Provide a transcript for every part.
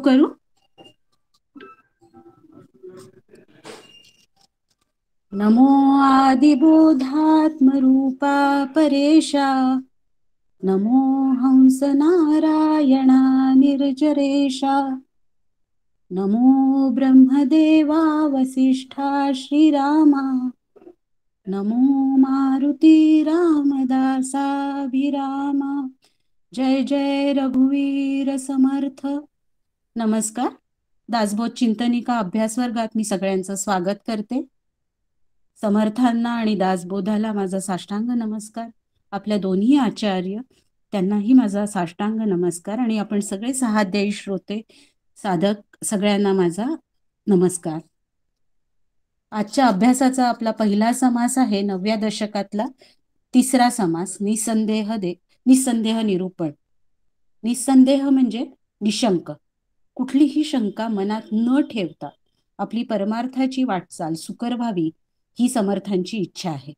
करू. नमो आदिबोधात्मरूपा परेशा, नमो हंस नारायणा निर्जरेशा, नमो ब्रह्मदेवा वसिष्ठा श्रीरामा, नमो मारुती रामदासाभिरामा. जय जय रघुवीर समर्थ. नमस्कार. दासबोध चिंतनिका अभ्यास वर्गात मी सगळ्यांचं स्वागत करते. समर्थांना आणि दासबोधाला माझा साष्टांग नमस्कार. आपल्या दोन्ही आचार्य त्यांनाही माझा साष्टांग नमस्कार. आणि आपण सगळे सहाध्यायी श्रोते साधक सगळ्यांना माझा नमस्कार. आजच्या अभ्यासाचा आपला पहिला समास आहे 9व्या दशकातला तिसरा समास निसंदेह निरूपण. निसंदेह म्हणजे निशंक, कुठलीही शंका मनात न ठेवता आपली परमार्थाची वाटचाल सुकर व्हावी ही समर्थांची इच्छा आहे.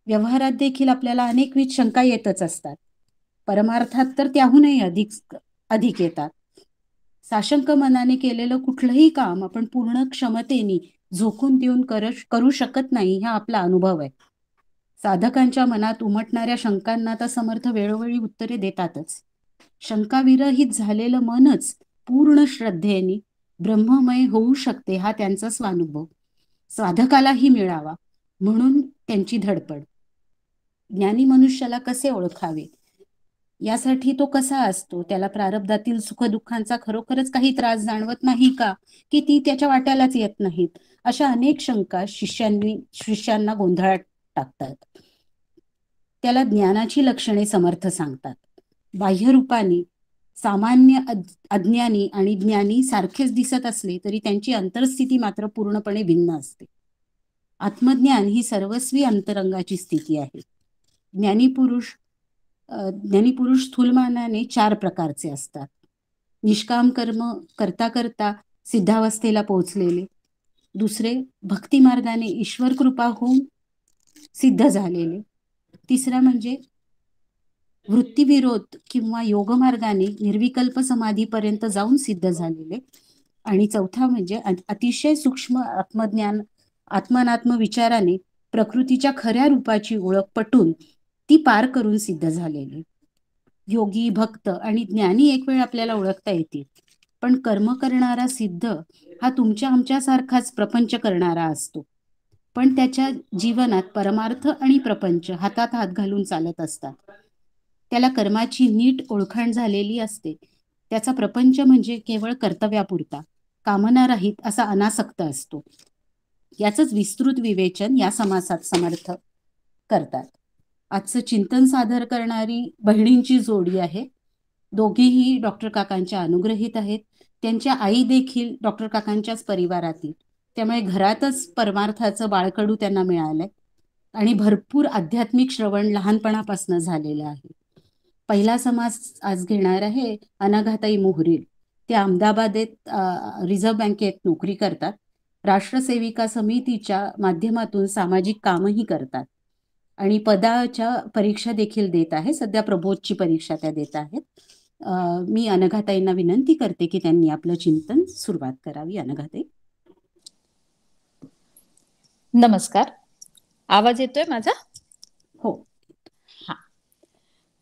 व्यवहारात देखील आपल्याला अनेकविध शंका येतच असतात. परमार्थात तर त्याहूनही अधिक येतात. साशंक मनाने केलेलं कुठलंही काम आपण पूर्ण क्षमतेने झोकून देऊन करू शकत नाही हा आपला अनुभव आहे. साधकांच्या मनात उमटणाऱ्या शंकांना तर समर्थ वेळोवेळी उत्तरे देतातच. शंकाविरहित झालेलं मनच पूर्ण श्रद्धेने ब्रह्ममय होऊ शकते हा त्यांचा स्वानुभव साधकालाही मिळावा म्हणून त्यांची धडपड. ज्ञानी मनुष्याला कसे ओळखावे, यासाठी तो कसा असतो, त्याला प्रारब्धातील सुखदुःखांचा खरोखरच काही त्रास जाणवत नाही का, की ती त्याच्या वाट्यालाच येत नाहीत, अशा अनेक शंका शिष्यांना गोंधळात टाकतात. त्याला ज्ञानाची लक्षणे समर्थ सांगतात. बाह्यरूपाने सामान्य अज्ञानी आणि ज्ञानी सारखेच दिसत असले तरी त्यांची अंतरस्थिती मात्र पूर्णपणे भिन्न असते. आत्मज्ञान ही सर्वस्वी अंतरंगाची स्थिती आहे. ज्ञानी पुरुष स्थूलमानाने 4 प्रकारचे असतात. निष्काम कर्म करता करता सिद्धावस्थेला पोहोचलेले, दुसरे भक्ती मार्गाने ईश्वर कृपा होऊन सिद्ध झालेले, तिसरा म्हणजे वृत्तीविरोध किंवा योगमार्गाने निर्विकल्प समाधीपर्यंत जाऊन सिद्ध झालेले, आणि चौथा म्हणजे अतिशय सूक्ष्म आत्मनात्म विचाराने प्रकृतीच्या खऱ्या रूपाची ओळख पटून ती पार करून सिद्ध झालेले. योगी, भक्त आणि ज्ञानी एक वेळ आपल्याला ओळखता येतील, पण कर्म करणारा सिद्ध हा तुमच्या आमच्यासारखाच प्रपंच करणारा असतो. पण त्याच्या जीवनात परमार्थ आणि प्रपंच हातात हात घालून चालत असतात. त्याला कर्माची नीट ओळखाण झालेली असते. त्याचा प्रपंच म्हणजे केवळ कर्तव्यापुरता, कामनारहित असा अनासक्त असतो. याचंच विस्तृत विवेचन या समासात समर्थ करतात. आजचं चिंतन सादर करणारी बहिणींची जोडी आहे. दोघीही डॉक्टर काकांच्या अनुग्रहित आहेत. त्यांच्या आई देखील डॉक्टर काकांच्याच परिवारातील, त्यामुळे घरातच परमार्थाचं बाळकडू त्यांना मिळालंय आणि भरपूर आध्यात्मिक श्रवण लहानपणापासून झालेलं आहे. पहिला समास आज घेणार आहे अनाघाताई मोहरील. ते अहमदाबादेत रिझर्व्ह बँकेत नोकरी करतात. राष्ट्रसेविका समितीच्या माध्यमातून सामाजिक कामही करतात आणि पदाच्या परीक्षा देखील देत आहे. सध्या प्रबोधची परीक्षा त्या देत आहेत. मी अनघाताईंना विनंती करते की त्यांनी आपलं चिंतन सुरुवात करावी. अनघाताई. नमस्कार. आवाज येतोय माझा? हो. हा,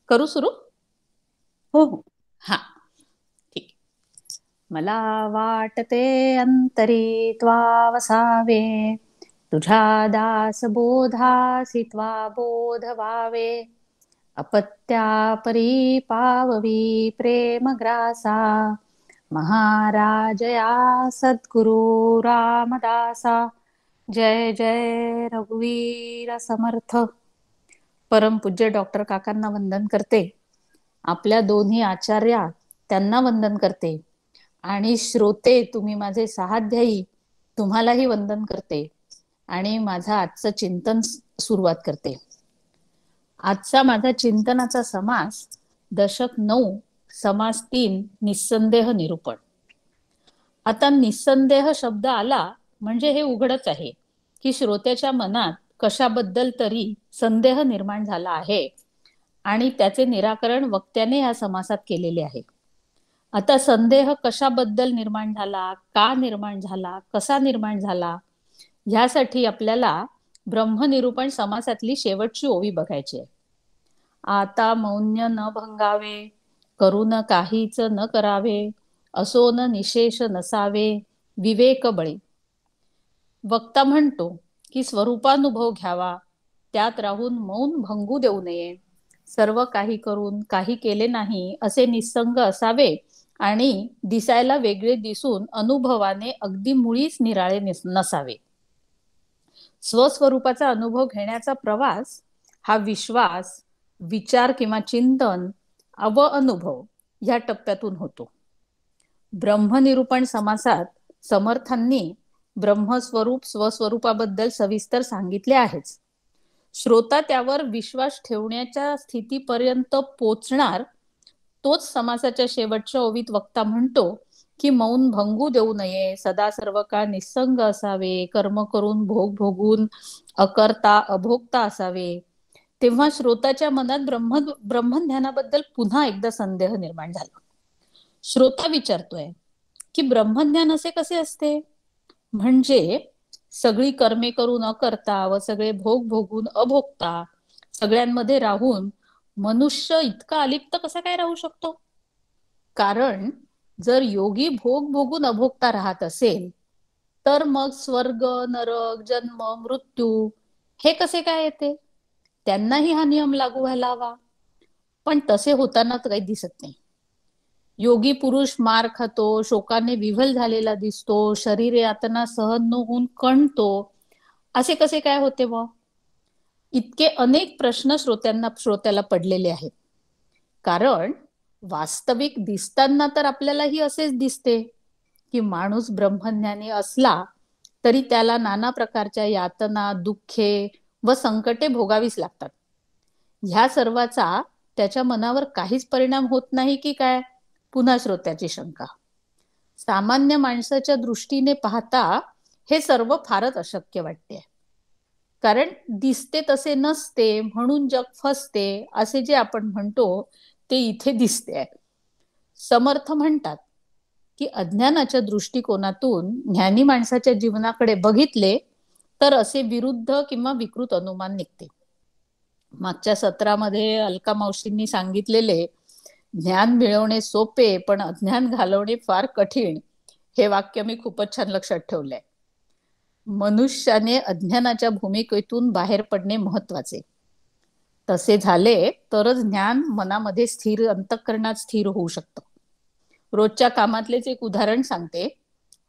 करू सुरू? हो हो. हा, ठीक. मला वाटते अंतरी त्वा वसावे, तुझ्या दास बोधासी त्वा बोध व्हावे, अपत्या परी पाववी प्रेम ग्रासा, महाराजया सद्गुरु रामदासा. जय जय रघुवीर समर्थ. परमपूज्य डॉक्टर काकांना वंदन करते. आपल्या दोन्ही आचार्या त्यांना वंदन करते आणि श्रोते तुम्ही माझे सहाध्यायी तुम्हालाही वंदन करते आणि माझा आजचं चिंतन सुरुवात करते. आजचा माझा चिंतनाचा समास दशक 9 समास 3 निसंदेह निरूपण. आता निसंदेह शब्द आला म्हणजे हे उघडच आहे की श्रोत्याच्या मनात कशाबद्दल तरी संदेह निर्माण झाला आहे आणि त्याचे निराकरण वक्त्याने या समासात केलेले आहे. आता संदेह कशाबद्दल निर्माण झाला, का निर्माण झाला, कसा निर्माण झाला, ह्यासाठी आपल्याला ब्रह्मनिरूपण समासातली शेवटची ओवी बघायची आहे. आता मौन्य न भंगावे, करू न काहीच न करावे, असो न निशेष नसावे, विवेक बळे. वक्ता म्हणतो की स्वरूपानुभव घ्यावा, त्यात राहून मौन भंगू देऊ नये, सर्व काही करून काही केले नाही असे निस्संग असावे आणि दिसायला वेगळे दिसून अनुभवाने अगदी मुळीच निराळे नसावे. स्वस्वरूपाचा अनुभव घेण्याचा प्रवास हा विश्वास, विचार किंवा चिंतन व अनुभव ह्या टप्प्यातून होतो. ब्रह्मनिरूपण समासात समर्थांनी ब्रह्मस्वरूप स्वस्वरूपाबद्दल सविस्तर सांगितले आहेच. श्रोता त्यावर विश्वास ठेवण्याच्या स्थितीपर्यंत पोचणार तोच समासाच्या शेवटच्या ओवीत वक्ता म्हणतो की मौन भंगू देऊ नये, सदा सर्व काळ निस्संग असावे, कर्म करून भोग भोगून अकर्ता अभोक्ता असावे. तेव्हा श्रोताच्या मनात ब्रह्मज्ञानाबद्दल पुन्हा एकदा संदेह निर्माण झाला. श्रोता विचारतोय की ब्रह्मज्ञान असे कसे असते, म्हणजे सगळी कर्मे करून अकर्ता व सगळे भोग भोगून अभोक्ता, सगळ्यांमध्ये राहून मनुष्य इतका अलिप्त कसा काय राहू शकतो? कारण जर योगी भोग भोगून अभोक्ता राहत असेल तर मग स्वर्ग, नरक, जन्म, मृत्यू हे कसे काय येते? त्यांनाही हा नियम लागू व्हायला हवा, पण तसे होताना तर काही दिसत नाही. योगी पुरुष मार खातो, शोकाने विव्हल झालेला दिसतो, शरीर यातना सहन न होऊन कणतो, असे कसे काय होते व? इतके अनेक प्रश्न श्रोत्याला पडलेले आहेत. कारण वास्तविक दिसताना तर आपल्यालाही असेच दिसते की माणूस ब्रह्मज्ञानी असला तरी त्याला नाना प्रकारच्या यातना, दुःखे व संकटे भोगावीच लागतात. ह्या सर्वाचा त्याच्या मनावर काहीच परिणाम होत नाही की काय? पुन्हा श्रोत्याची शंका. सामान्य माणसाच्या दृष्टीने पाहता हे सर्व फारच अशक्य वाटते. कारण दिसते तसे नसते म्हणून जग फसते असे जे आपण म्हणतो ते इथे दिसते. समर्थ म्हणतात की अज्ञानाच्या दृष्टिकोनातून ज्ञानी माणसाच्या जीवनाकडे बघितले तर असे विरुद्ध किंवा विकृत अनुमान निघते. मागच्या सत्रामध्ये अलका मावशींनी सांगितलेले ज्ञान मिळवणे सोपे पण अज्ञान घालवणे फार कठीण हे वाक्य मी खूपच छान लक्षात ठेवलंय. मनुष्याने अज्ञानाच्या भूमिकेतून बाहेर पडणे महत्वाचे. तसे झाले तरच ज्ञान मनामध्ये स्थिर, अंतःकरणात स्थिर होऊ शकतं. रोजच्या कामातलेच एक उदाहरण सांगते.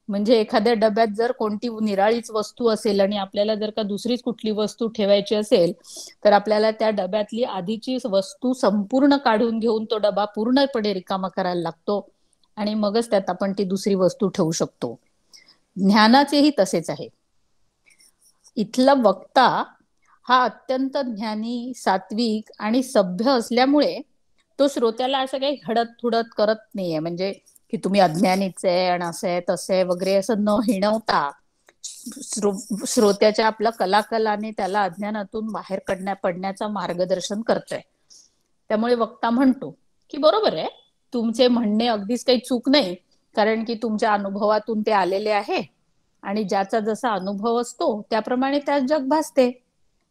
म्हणजे एखाद्या डब्यात जर कोणती निराळीच वस्तू असेल आणि आपल्याला जर का दुसरीच कुठली वस्तू ठेवायची असेल तर आपल्याला त्या डब्यातली आधीची वस्तू संपूर्ण काढून घेऊन तो डबा पूर्णपणे रिकामा करायला लागतो आणि मगच त्यात आपण ती दुसरी वस्तू ठेवू शकतो. ज्ञानाचेही तसेच आहे. इथला वक्ता हा अत्यंत ज्ञानी, सात्विक आणि सभ्य असल्यामुळे तो श्रोत्याला असं काही हडत थुडत करत नाहीये. म्हणजे की तुम्ही अज्ञानीच आहे आणि असं आहे तसं आहे वगैरे असं न हिणवता श्रोत्याच्या आपल्या कलाकलाने त्याला अज्ञानातून बाहेर पडण्याचा मार्गदर्शन करतोय. त्यामुळे वक्ता म्हणतो की बरोबर आहे, तुमचे म्हणणे अगदीच काही चूक नाही, कारण की तुमच्या अनुभवातून ते आलेले आहे आणि ज्याचा जसा अनुभव असतो त्याप्रमाणे त्यात जग भासते.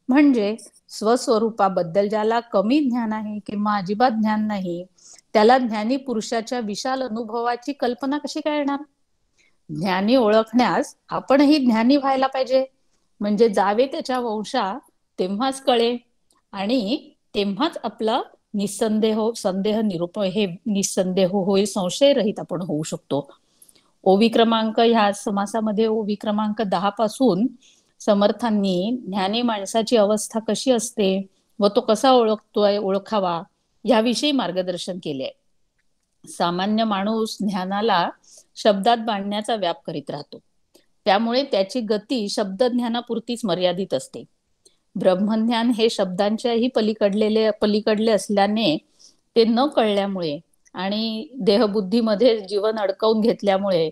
म्हणजे स्वस्वरूपाबद्दल ज्याला कमी ज्ञान आहे किंवा अजिबात ज्ञान नाही त्याला ज्ञानी पुरुषाच्या विशाल अनुभवाची कल्पना कशी काय येणार? ज्ञानी ओळखण्यास आपणही ज्ञानी व्हायला पाहिजे. म्हणजे जावे त्याच्या वंशा तेव्हाच कळे आणि तेव्हाच आपला संदेह निरूप हे निसंदेह होईल, संशय रहित आपण होऊ शकतो. ओवी क्रमांक ह्या समासामध्ये ओवी क्रमांक 10 पासून समर्थांनी ज्ञानी माणसाची अवस्था कशी असते व तो कसा ओळखावा याविषयी मार्गदर्शन केले. सामान्य माणूस ज्ञानाला शब्दात बांधण्याचा व्याप करीत राहतो, त्यामुळे त्याची गती शब्दज्ञानापुरतीच मर्यादित असते. ब्रह्मज्ञान हे शब्दांच्याही पलीकडले असल्याने ते न कळल्यामुळे आणि देहबुद्धीमध्ये जीवन अडकवून घेतल्यामुळे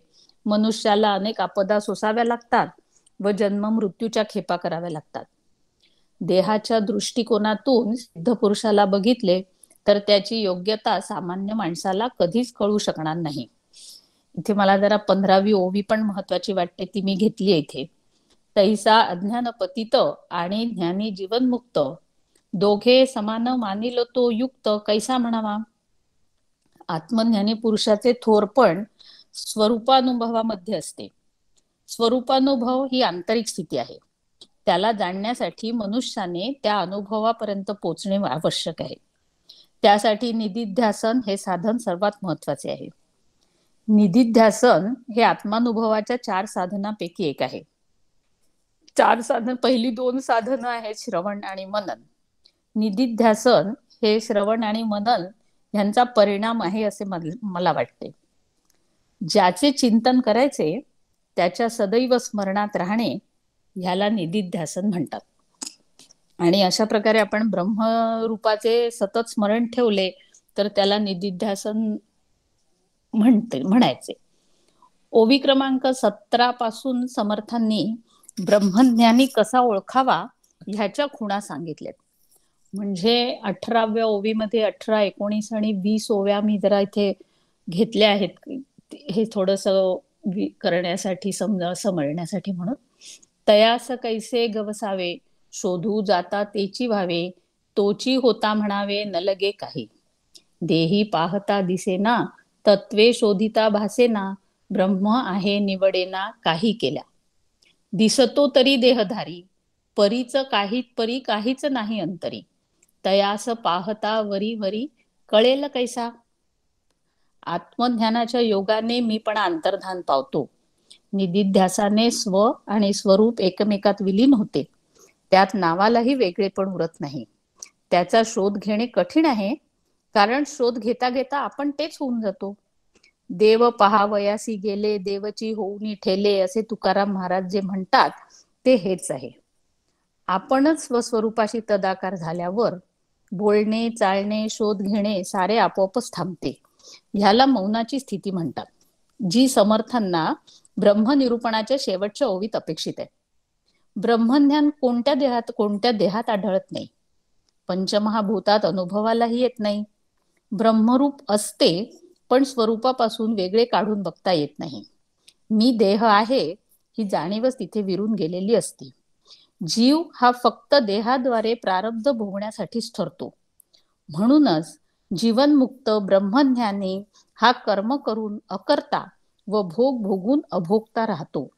मनुष्याला अनेक आपदा सोसाव्या लागतात व जन्म मृत्यूच्या खेपा कराव्या लागतात. देहाच्या दृष्टिकोनातून सिद्ध पुरुषाला बघितले तर त्याची योग्यता सामान्य माणसाला कधीच कळू शकणार नाही. इथे मला जरा 15वी ओवी पण महत्वाची वाटते, ती मी घेतली इथे. तैसा अज्ञान पतित आणि ज्ञानी जीवनमुक्त, दोघे समान मानिल तो युक्त, कैसा म्हणावा. आत्मज्ञानी पुरुषाचे थोरपण स्वरूपानुभवामध्ये असते. स्वरूपानुभव ही आंतरिक स्थिती आहे. त्याला जाणण्यासाठी मनुष्याने त्या अनुभवापर्यंत पोहोचणे आवश्यक आहे. त्यासाठी निधिध्यासन हे साधन सर्वात महत्वाचे आहे. निधिध्यासन हे आत्मानुभवाच्या 4 साधनांपैकी एक आहे. 4 साधन, पहिली 2 साधनं आहेत श्रवण आणि मनन. निधिध्यासन हे श्रवण आणि मनन यांचा परिणाम आहे असे मला वाटते. ज्याचे चिंतन करायचे त्याच्या सदैव स्मरणात राहणे ह्याला निधिध्यासन म्हणतात. आणि अशा प्रकारे आपण ब्रह्मरूपाचे सतत स्मरण ठेवले तर त्याला निधिध्यासन म्हणायचे. ओवी क्रमांक 17 पासून समर्थांनी ब्रह्मज्ञानी कसा ओळखावा ह्याच्या खुणा सांगितल्यात. म्हणजे 18व्या ओवीमध्ये 18, 19 आणि 20 ओव्या मी जरा इथे घेतल्या आहेत, हे थोडस करण्यासाठी, समजण्यासाठी म्हणून. तयास कैसे गवसावे, शोधू जाता तेची व्हावे, तोची होता म्हणावे न लगे काही. देही पाहता दिसेना, तत्वे शोधिता भासेना, ब्रह्म आहे निवडेना काही केल्या. दिसतो तरी देहधारी, परीच परी काहीच नाही अंतरी, तयास पाहता वरी वरी कळेल कैसा. आत्मज्ञानाच्या योगाने मी पण अंतर्धान पावतो. निधिध्यासाने स्व आणि स्वरूप एकमेकात विलीन होते. त्यात नावालाही वेगळेपण उरत नाही. त्याचा शोध घेणे कठीण आहे, कारण शोध घेता घेता आपण तेच होऊन जातो. देव पहावयासी गेले, देवची होऊनी ठेले, असे तुकाराम महाराज जे म्हणतात ते हेच आहे. आपणच स्वस्वरूपाशी तदाकार झाल्यावर बोलणे, चालणे, शोध घेणे सारे आपोआपच थांबते. ह्याला मौनाची स्थिती म्हणतात, जी समर्थांना ब्रह्मनिरूपणाच्या शेवटच्या ओवीत अपेक्षित आहे. ब्रह्मज्ञान कोणत्या देहात आढळत नाही. पंचमहाभूतात अनुभवालाही येत नाही. ब्रह्मरूप असते, पण स्वरूपापासून वेगळे काढून बघता येत नाही. मी देह आहे ही जाणीवच तिथे विरून गेलेली असते. जीव हा फक्त देहाद्वारे प्रारब्ध भोगण्यासाठीच ठरतो. म्हणूनच जीवनमुक्त ब्रह्मज्ञानी हा कर्म करून अकर्ता व भोग भोगून अभोगता राहतो.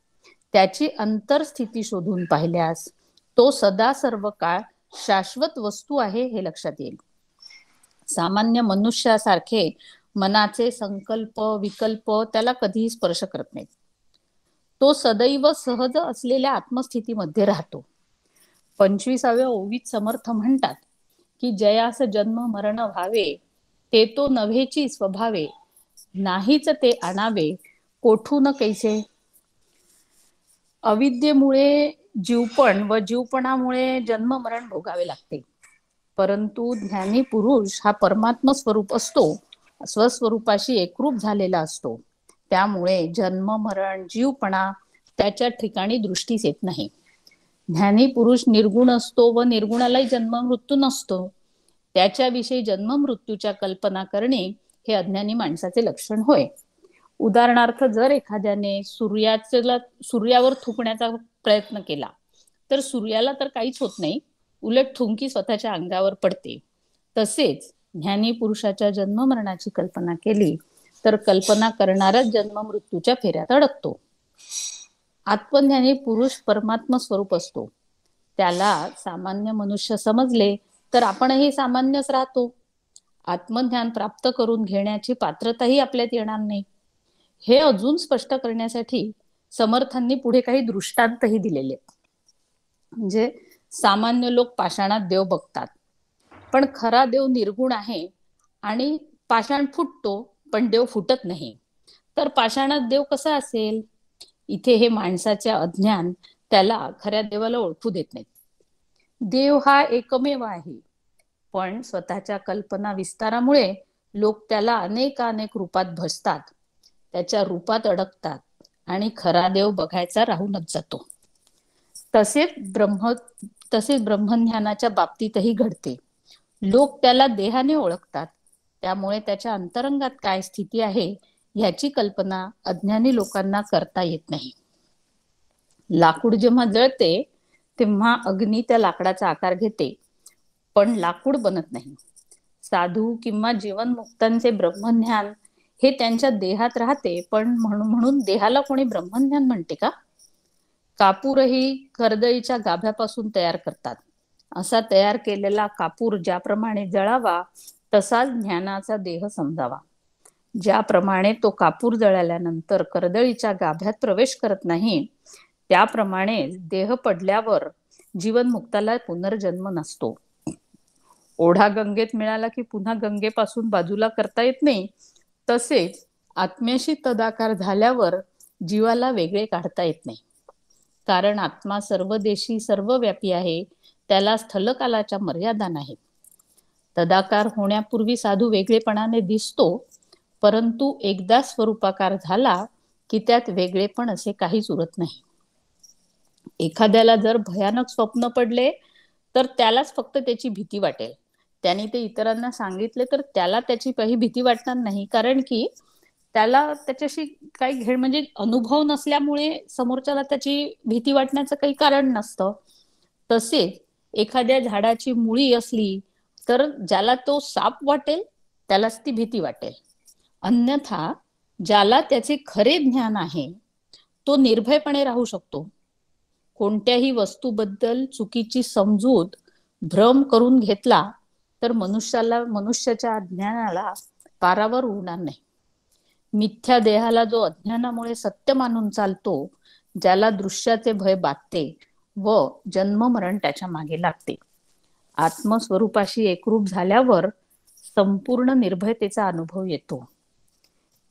त्याची अंतरस्थिती शोधून पाहिल्यास तो सदा सर्व काळ शाश्वत वस्तू आहे हे लक्षात येईल. सामान्य मनुष्यासारखे मनाचे संकल्प विकल्प त्याला कधीही स्पर्श करत नाहीत. तो सदैव सहज असलेल्या आत्मस्थितीमध्ये राहतो. 25व्या ओवीत समर्थ म्हणतात की जयास जन्म मरण व्हावे, ते तो नव्हेची स्वभावे, नाहीच ते आणावे कोठून कैसे. अविद्येमुळे जीवपण व जीवपणामुळे जन्म मरण भोगावे लागते. परंतु ज्ञानी पुरुष हा परमात्म स्वरूप असतो, स्वस्वरूपाशी एकरूप झालेला असतो. त्यामुळे जन्म मरण जीवपणा त्याच्या ठिकाणी दृष्टीस येत नाही. ज्ञानी पुरुष निर्गुण असतो व निर्गुणालाही जन्म मृत्यू नसतो. त्याच्याविषयी जन्म मृत्यूच्या कल्पना करणे हे अज्ञानी माणसाचे लक्षण होय. उदाहरणार्थ, जर एखाद्याने सूर्यावर थुंकण्याचा प्रयत्न केला तर सूर्याला तर काहीच होत नाही, उलट थुंकी स्वतःच्या अंगावर पडते. तसेच ज्ञानी पुरुषाच्या जन्म मरणाची कल्पना केली तर कल्पना करणाराच जन्म मृत्यूच्या फेऱ्यात अडकतो. आत्मज्ञानी पुरुष परमात्म स्वरूप असतो. त्याला सामान्य मनुष्य समजले तर आपणही सामान्यच राहतो. आत्मज्ञान प्राप्त करून घेण्याची पात्रताही आपल्यात येणार नाही. हे अजून स्पष्ट करण्यासाठी समर्थांनी पुढे काही दृष्टांतही दिलेले. म्हणजे सामान्य लोक पाषाणात देव बघतात, पण खरा देव निर्गुण आहे आणि पाषाण फुटतो पण देव फुटत नाही. तर पाषाणात देव कसा असेल? इथे हे माणसाचे अज्ञान त्याला खऱ्या देवाला ओळखू देत नाही. देव हा एकमेव आहे, पण स्वतःच्या कल्पना विस्तारामुळे लोक त्याला अनेक रूपात भजतात, त्याच्या रूपात अडकतात आणि खरा देव बघायचा राहूनच जातो. तसेच ब्रह्मज्ञानाच्या बाबतीतही घडते. लोक त्याला देहाने ओळखतात, त्यामुळे त्याच्या अंतरंगात काय स्थिती आहे ह्याची कल्पना अज्ञानी लोकांना करता येत नाही. लाकूड जेव्हा जळते तेव्हा अग्नी त्या लाकडाचा आकार घेते, पण लाकूड बनत नाही. साधू किंवा जीवनमुक्तांचे ब्रह्मज्ञान हे त्यांच्या देहात राहते, पण म्हणून देहाला कोणी ब्रह्मज्ञान म्हणते का? कापूरही कर्दळीच्या गाभ्यापासून तयार करतात. असा तयार केलेला कापूर ज्याप्रमाणे जळावा तसाच ज्ञानाचा देह समजावा. ज्याप्रमाणे तो कापूर जळाल्यानंतर कर्दळीच्या गाभ्यात प्रवेश करत नाही, त्याप्रमाणे देह पडल्यावर जीवनमुक्ताला पुनर्जन्म नसतो. ओढा गंगेत मिळाला की पुन्हा गंगेपासून बाजूला करता येत नाही, तसेच आत्म्याशी तदाकार झाल्यावर जीवाला वेगळे काढता येत नाही. कारण आत्मा सर्वदेशी सर्वव्यापी आहे, त्याला स्थलकालाच्या मर्यादा नाहीत. तदाकार होण्यापूर्वी साधू वेगळेपणाने दिसतो, परंतु एकदा स्वरूपाकार झाला की त्यात वेगळेपण असे काहीच उरत नाही. एखाद्याला जर भयानक स्वप्न पडले तर त्यालाच फक्त त्याची भीती वाटेल. त्याने ते इतरांना सांगितले तर त्याला त्याची काही भीती वाटणार नाही, कारण की त्याला त्याच्याशी काही घेण म्हणजे अनुभव नसल्यामुळे समोरच्याला त्याची भीती वाटण्याचं काही कारण नसतं. तसेच एखाद्या झाडाची मुळी असली तर ज्याला तो साप वाटेल त्यालाच ती भीती वाटेल. अन्यथा ज्याला त्याचे खरे ज्ञान आहे तो निर्भयपणे राहू शकतो. कोणत्याही वस्तूबद्दल चुकीची समजूत भ्रम करून घेतला तर मनुष्याच्या अज्ञानाला पारावर उरणार नाही. मिथ्या देहाला जो अज्ञानामुळे सत्य मानून चालतो, ज्याला दृश्याचे भय बाधते व जन्म मरण त्याच्या मागे लागते, आत्मस्वरूपाशी एकरूप झाल्यावर संपूर्ण निर्भयतेचा अनुभव येतो.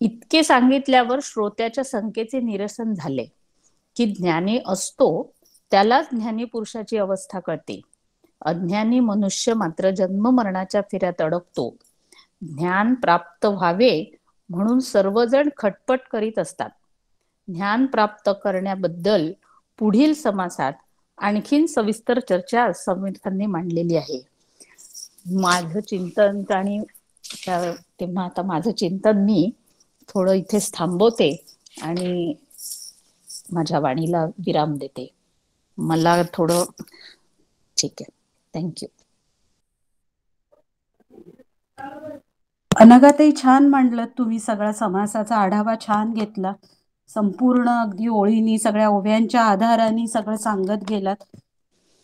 इतके सांगितल्यावर श्रोत्याच्या शंकेचे निरसन झाले की ज्ञानी असतो त्यालाच ज्ञानी पुरुषाची अवस्था कळते. अज्ञानी मनुष्य मात्र जन्म मरणाच्या फेऱ्यात अडकतो. ज्ञान प्राप्त व्हावे म्हणून सर्वजण खटपट करीत असतात. ज्ञान प्राप्त करण्याबद्दल पुढील समासात आणखीन सविस्तर चर्चा समर्थांनी मांडलेली आहे. माझं चिंतन आणि तेव्हा आता माझं चिंतन मी थोडं इथेच थांबवते आणि माझ्या वाणीला विराम देते. मला थोडं ठीक आहे. थँक्यू. अनघाताई, छान मांडलं तुम्ही. सगळा समासाचा आढावा छान घेतला. संपूर्ण अगदी ओळीनी सगळ्या ओव्यांच्या आधाराने सगळं सांगत गेलात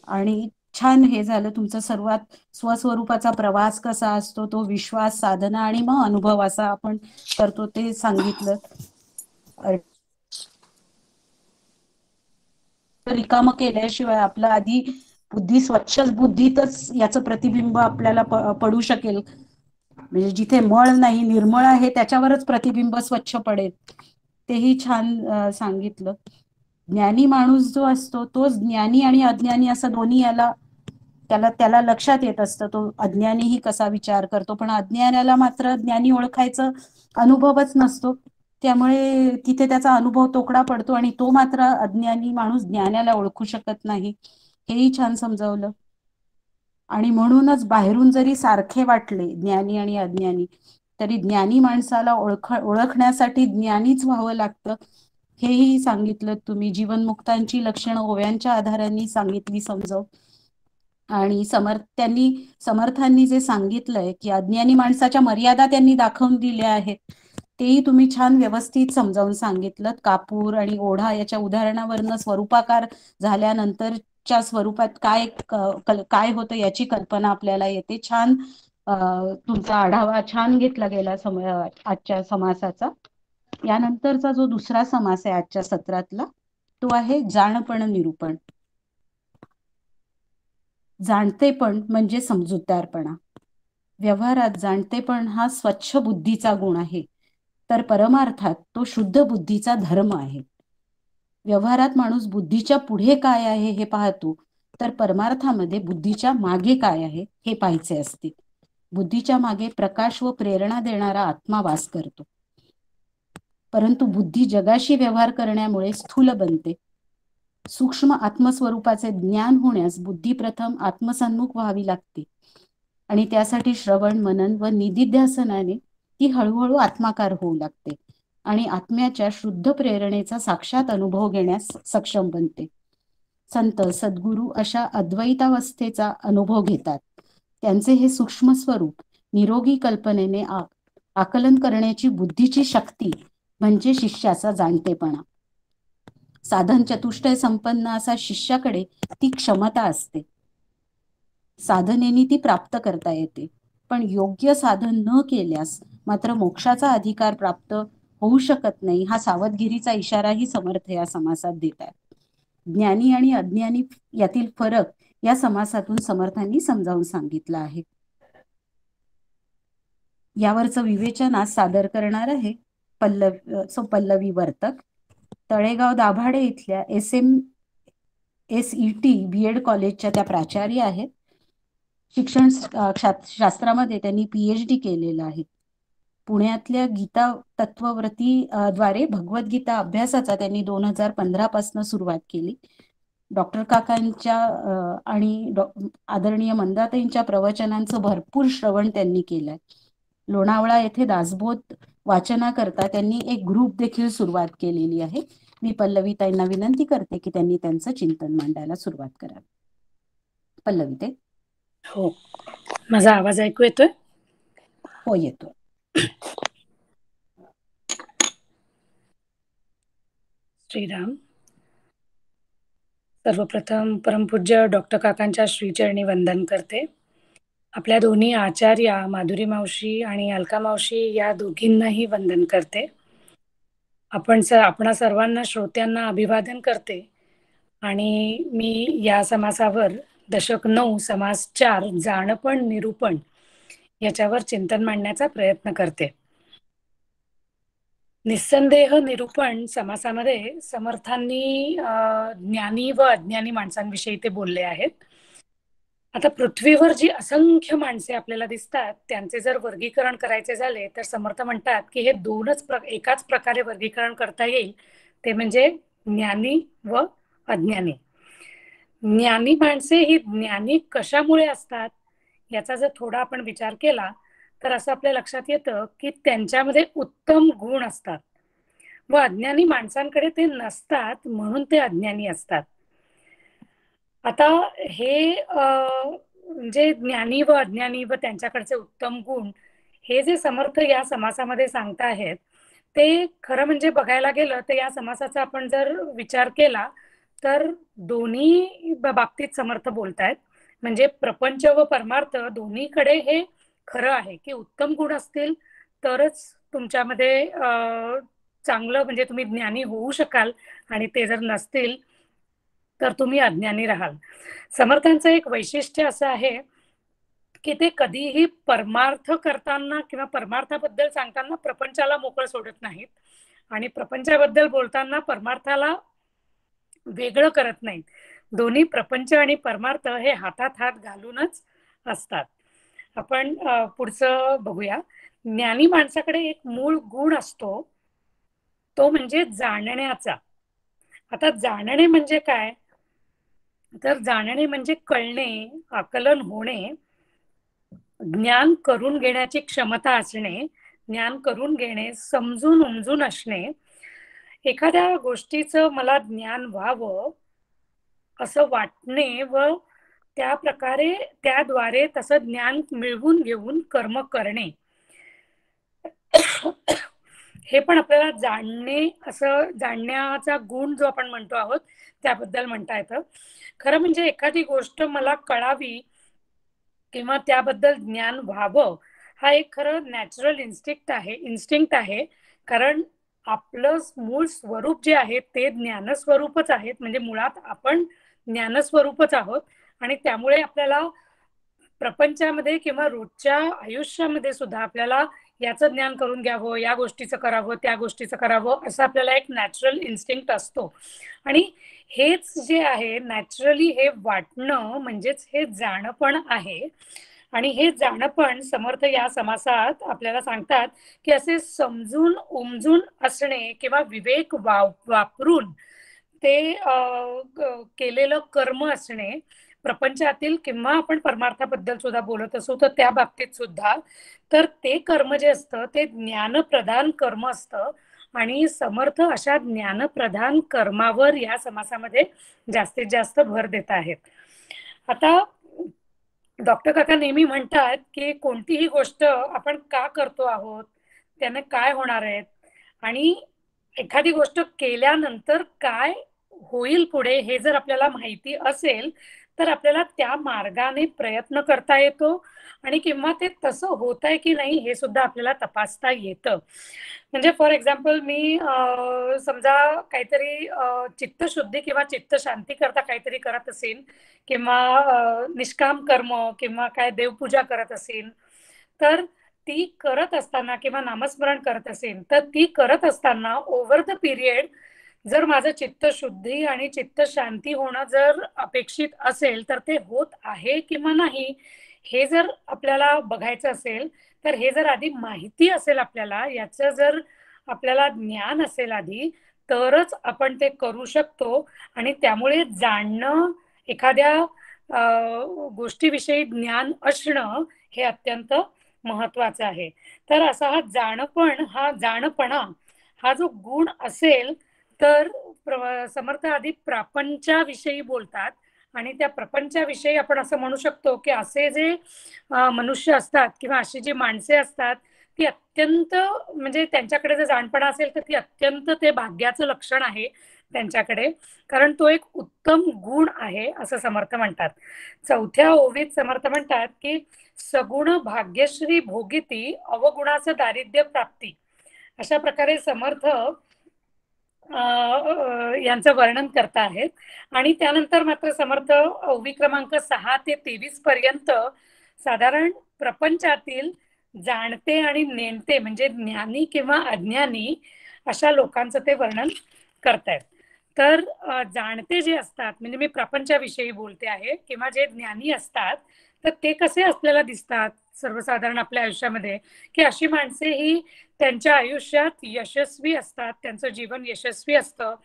आणि छान हे झालं. तुमचा सर्वात स्वस्वरूपाचा प्रवास कसा असतो, तो विश्वास, साधना आणि मग अनुभव असा आपण करतो ते सांगितलं. रिकाम केल्याशिवाय आपलं आधी बुद्धी स्वच्छ बुद्धीतच याचं प्रतिबिंब आपल्याला पडू शकेल. म्हणजे जिथे मळ नाही, निर्मळ आहे, त्याच्यावरच प्रतिबिंब स्वच्छ पडेल. तेही छान सांगितलं. ज्ञानी माणूस जो असतो तोच ज्ञानी आणि अज्ञानी असं दोन्ही त्याला लक्षात येत असतं. तो अज्ञानीही कसा विचार करतो, पण अज्ञानाला मात्र ज्ञानी ओळखायचं अनुभवच नसतो. त्यामुळे तिथे त्याचा अनुभव तोकडा पडतो आणि तो मात्र अज्ञानी माणूस ज्ञानाला ओळखू शकत नाही. हेही छान समजावलं. आणि म्हणूनच बाहेरून जरी सारखे वाटले ज्ञानी आणि अज्ञानी, तरी ज्ञानी माणसाला ओळखण्यासाठी ज्ञानीच व्हावं लागतं, हेही सांगितलं तुम्ही. जीवनमुक्तांची लक्षणं ओव्यांच्या आधाराने सांगितली समजाव. आणि समर्थांनी जे सांगितलंय की अज्ञानी माणसाच्या मर्यादा त्यांनी दाखवून दिल्या आहेत, तेही तुम्ही छान व्यवस्थित समजावून सांगितलं. कापूर आणि ओढा याच्या उदाहरणावरनं स्वरूपाकार झाल्यानंतरच्या स्वरूपात काय होतं याची कल्पना आपल्याला येते. छान तुमचा आढावा छान घेतला गेला आजच्या समासाचा. यानंतरचा जो दुसरा समास आहे आजच्या सत्रातला, तो आहे जाणपण निरूपण. जाणतेपण म्हणजे समजूतदारपणा. व्यवहारात जाणतेपण हा स्वच्छ बुद्धीचा गुण आहे, तर परमार्थात तो शुद्ध बुद्धीचा धर्म आहे. व्यवहारात माणूस बुद्धीच्या पुढे काय आहे हे पाहतो, तर परमार्थामध्ये बुद्धीच्या मागे काय आहे हे पाहायचे असते. बुद्धीच्या मागे प्रकाश व प्रेरणा देणारा आत्मा वास करतो. परंतु बुद्धी जगाशी व्यवहार करण्यामुळे स्थूल बनते. सूक्ष्म आत्मस्वरूपाचे ज्ञान होण्यास बुद्धी प्रथम आत्मसन्मुख व्हावी लागते आणि त्यासाठी श्रवण, मनन व निदिध्यासनाने ती हळूहळू आत्माकार होऊ लागते आणि आत्म्याच्या शुद्ध प्रेरणेचा साक्षात अनुभव घेण्यास सक्षम बनते. संत सद्गुरू अशा अद्वैतावस्थेचा अनुभव घेतात. त्यांचे हे सूक्ष्म स्वरूप निरोगी कल्पनेने आकलन करण्याची बुद्धीची शक्ती म्हणजे शिष्याचा जाणतेपणा. साधन चतुष्टय संपन्न असा शिष्याकडे ती क्षमता असते. साधनेने ती प्राप्त करता येते, पण योग्य साधन न केल्यास मात्र मोक्षाचा अधिकार प्राप्त होऊ शकत नाही, हा सावधगिरीचा इशाराही समर्थ या समासात देतात. ज्ञानी आणि अज्ञानी यातील फरक या समासातून समर्थांनी समजावून सांगितलं आहे. यावरचं विवेचन आज सादर करणार आहे पल्लवी वर्तक. तळेगाव दाभाडे इथल्या SET BEd कॉलेजच्या त्या प्राचार्य आहेत. शिक्षण शास्त्रामध्ये त्यांनी PhD केलेलं आहे. पुण्यातल्या गीता तत्वव्रती द्वारे भगवद्गीता अभ्यासाचा त्यांनी 2015 पासून सुरुवात केली. डॉक्टर काकांच्या आणि आदरणीय मंदाताईंच्या प्रवचनांचं भरपूर श्रवण त्यांनी केलंय. लोणावळा येथे दासबोध वाचनाकरता त्यांनी एक ग्रुप देखील सुरुवात केलेली आहे. मी पल्लवीताईंना विनंती करते की त्यांनी त्यांचं चिंतन मांडायला सुरुवात करावी. पल्लवीताई. हो, माझा आवाज ऐकू येतोय? हो, येतो. श्रीराम. सर्वप्रथम परमपूज्य डॉक्टर काकांच्या श्रीचरणी वंदन करते. आपल्या दोन्ही आचार्या माधुरी मावशी आणि अलका मावशी या दोघींनाही वंदन करते. आपणा सर्वांना श्रोत्यांना अभिवादन करते आणि मी या समासावर दशक 9 समास 4 जाणपण निरूपण याच्यावर चिंतन मांडण्याचा प्रयत्न करते. निस्संदेह निरूपण समासामध्ये समर्थांनी ज्ञानी व अज्ञानी माणसांविषयी ते बोलले आहेत. आता पृथ्वीवर जी असंख्य माणसे आपल्याला दिसतात त्यांचे जर वर्गीकरण करायचे झाले तर समर्थ म्हणतात की हे एकाच प्रकारे वर्गीकरण करता येईल, ते म्हणजे ज्ञानी व अज्ञानी. ज्ञानी माणसे ही ज्ञानी कशामुळे असतात याचा जर थोडा आपण विचार केला तर असं आपल्या लक्षात येतं की त्यांच्यामध्ये उत्तम गुण असतात व अज्ञानी माणसांकडे ते नसतात, म्हणून ते अज्ञानी असतात. आता हे जे ज्ञानी व अज्ञानी व त्यांच्याकडचे उत्तम गुण हे जे समर्थ या समासामध्ये सांगता आहेत ते खरं म्हणजे बघायला गेलं तर या समासाचा आपण जर विचार केला तर दोन्ही बाबतीत समर्थ बोलतायत. म्हणजे प्रपंच व परमार्थ दोन्हीकडे हे खरं आहे की उत्तम गुण असतील तरच तुमच्यामध्ये चांगलं म्हणजे तुम्ही ज्ञानी होऊ शकाल आणि ते जर नसतील तर तुम्ही अज्ञानी राहाल. समर्थांचं एक वैशिष्ट्य असं आहे की ते कधीही परमार्थ करताना किंवा परमार्थाबद्दल सांगताना प्रपंचाला मोकळं सोडत नाहीत आणि प्रपंचाबद्दल बोलताना परमार्थाला वेगळं करत नाहीत. दोन्ही प्रपंच आणि परमार्थ हे हातात हात घालूनच असतात. आपण पुढचं बघूया. ज्ञानी माणसाकडे एक मूळ गुण असतो, तो म्हणजे जाणण्याचा. आता जाणणे म्हणजे काय तर जाणणे म्हणजे कळणे, आकलन होणे, ज्ञान करून घेण्याची क्षमता असणे, ज्ञान करून घेणे, समजून उमजून असणे. एखाद्या गोष्टीचं मला ज्ञान व्हावं असं वाटणे व त्या प्रकारे त्याद्वारे तसं ज्ञान मिळवून घेऊन कर्म करणे, हे पण आपल्याला जाणणे, असं जाणण्याचा गुण जो आपण म्हणतो आहोत त्याबद्दल म्हणता येतं. खरं म्हणजे एखादी गोष्ट मला कळावी किंवा त्याबद्दल ज्ञान व्हावं हा एक खरं नॅचरल इन्स्टिंक्ट आहे. कारण आपलं मूळ स्वरूप जे आहे ते ज्ञानस्वरूपच आहेत. म्हणजे मुळात आपण ज्ञानस्वरूपच आहोत आणि त्यामुळे आपल्याला प्रपंचामध्ये किंवा रोजच्या आयुष्यामध्ये सुद्धा आपल्याला याचं ज्ञान करून घ्यावं, या गोष्टीचं करावं, त्या गोष्टीचं करावं, असं आपल्याला एक नॅचरल इन्स्टिंक्ट असतो. आणि हेच जे आहे नॅचरली हे वाटणं म्हणजेच हे जाणपण आहे. आणि हे जाणपण समर्थ या समासात आपल्याला सांगतात की असे समजून उमजून असणे किंवा विवेक वापरून ते केलेलं कर्म असणे प्रपंचातील किंवा आपण परमार्थाबद्दल सुद्धा बोलत असू तर त्या बाबतीत सुद्धा, तर ते कर्म जे असतं ते ज्ञानप्रधान कर्म असतं आणि समर्थ अशा ज्ञानप्रधान कर्मावर या समासामध्ये जास्तीत जास्त भर देत आहेत. आता डॉक्टर काका नेहमी म्हणतात की कोणतीही गोष्ट आपण का करतो आहोत, त्याने काय होणार आहेत आणि एखादी गोष्ट केल्यानंतर काय होईल पुढे हे जर आपल्याला माहिती असेल तर आपल्याला त्या मार्गाने प्रयत्न करता येतो आणि किंवा ते तसं होत आहे की नाही हे सुद्धा आपल्याला तपासता येतं. म्हणजे फॉर एक्झाम्पल मी समजा काहीतरी चित्तशुद्धी किंवा चित्तशांती करता काहीतरी करत असेल किंवा निष्काम कर्म किंवा काय देवपूजा करत असेल, तर ती करत असताना किंवा नामस्मरण करत असेल तर ती करत असताना ओव्हर द पिरियड जर माझं चित्तशुद्धी आणि चित्तशांती होणं जर अपेक्षित असेल तर ते होत आहे किंवा नाही हे जर आपल्याला बघायचं असेल तर हे जर आधी माहिती असेल आपल्याला, याचं जर आपल्याला ज्ञान असेल आधी, तरच आपण ते करू शकतो. आणि त्यामुळे जाणणं, एखाद्या गोष्टीविषयी ज्ञान असणं हे अत्यंत महत्वाचं आहे. तर असा हा जाणपणा हा जो गुण असेल तर समर्थ आधी प्रपंचाविषयी बोलतात आणि त्या प्रपंचाविषयी आपण असं म्हणू शकतो की असे जे मनुष्य असतात किंवा अशी जी माणसे असतात ती अत्यंत, म्हणजे त्यांच्याकडे जर जाणपणा असेल तर ती अत्यंत ते भाग्याचं लक्षण आहे त्यांच्याकडे, कारण तो एक उत्तम गुण आहे असं समर्थ म्हणतात. 4थ्या ओवीत समर्थ म्हणतात की सगुण भाग्यश्री भोगिती अवगुणाचं दारिद्र्य प्राप्ती. अशा प्रकारे समर्थ यांचं वर्णन करता आहेत. आणि त्यानंतर मात्र समर्थ ओवी क्रमांक 6 ते 23 पर्यंत साधारण प्रपंचातील जाणते आणि नेणते म्हणजे ज्ञानी किंवा अज्ञानी अशा लोकांचं ते वर्णन करतायत. तर जाणते जे असतात, म्हणजे मी प्रपंचाविषयी बोलते आहे, किंवा जे ज्ञानी असतात तर ते कसे आपल्याला दिसतात सर्वसाधारण आपल्या आयुष्यामध्ये, की अशी माणसे ही त्यांच्या आयुष्यात यशस्वी असतात, त्यांचं जीवन यशस्वी असतं.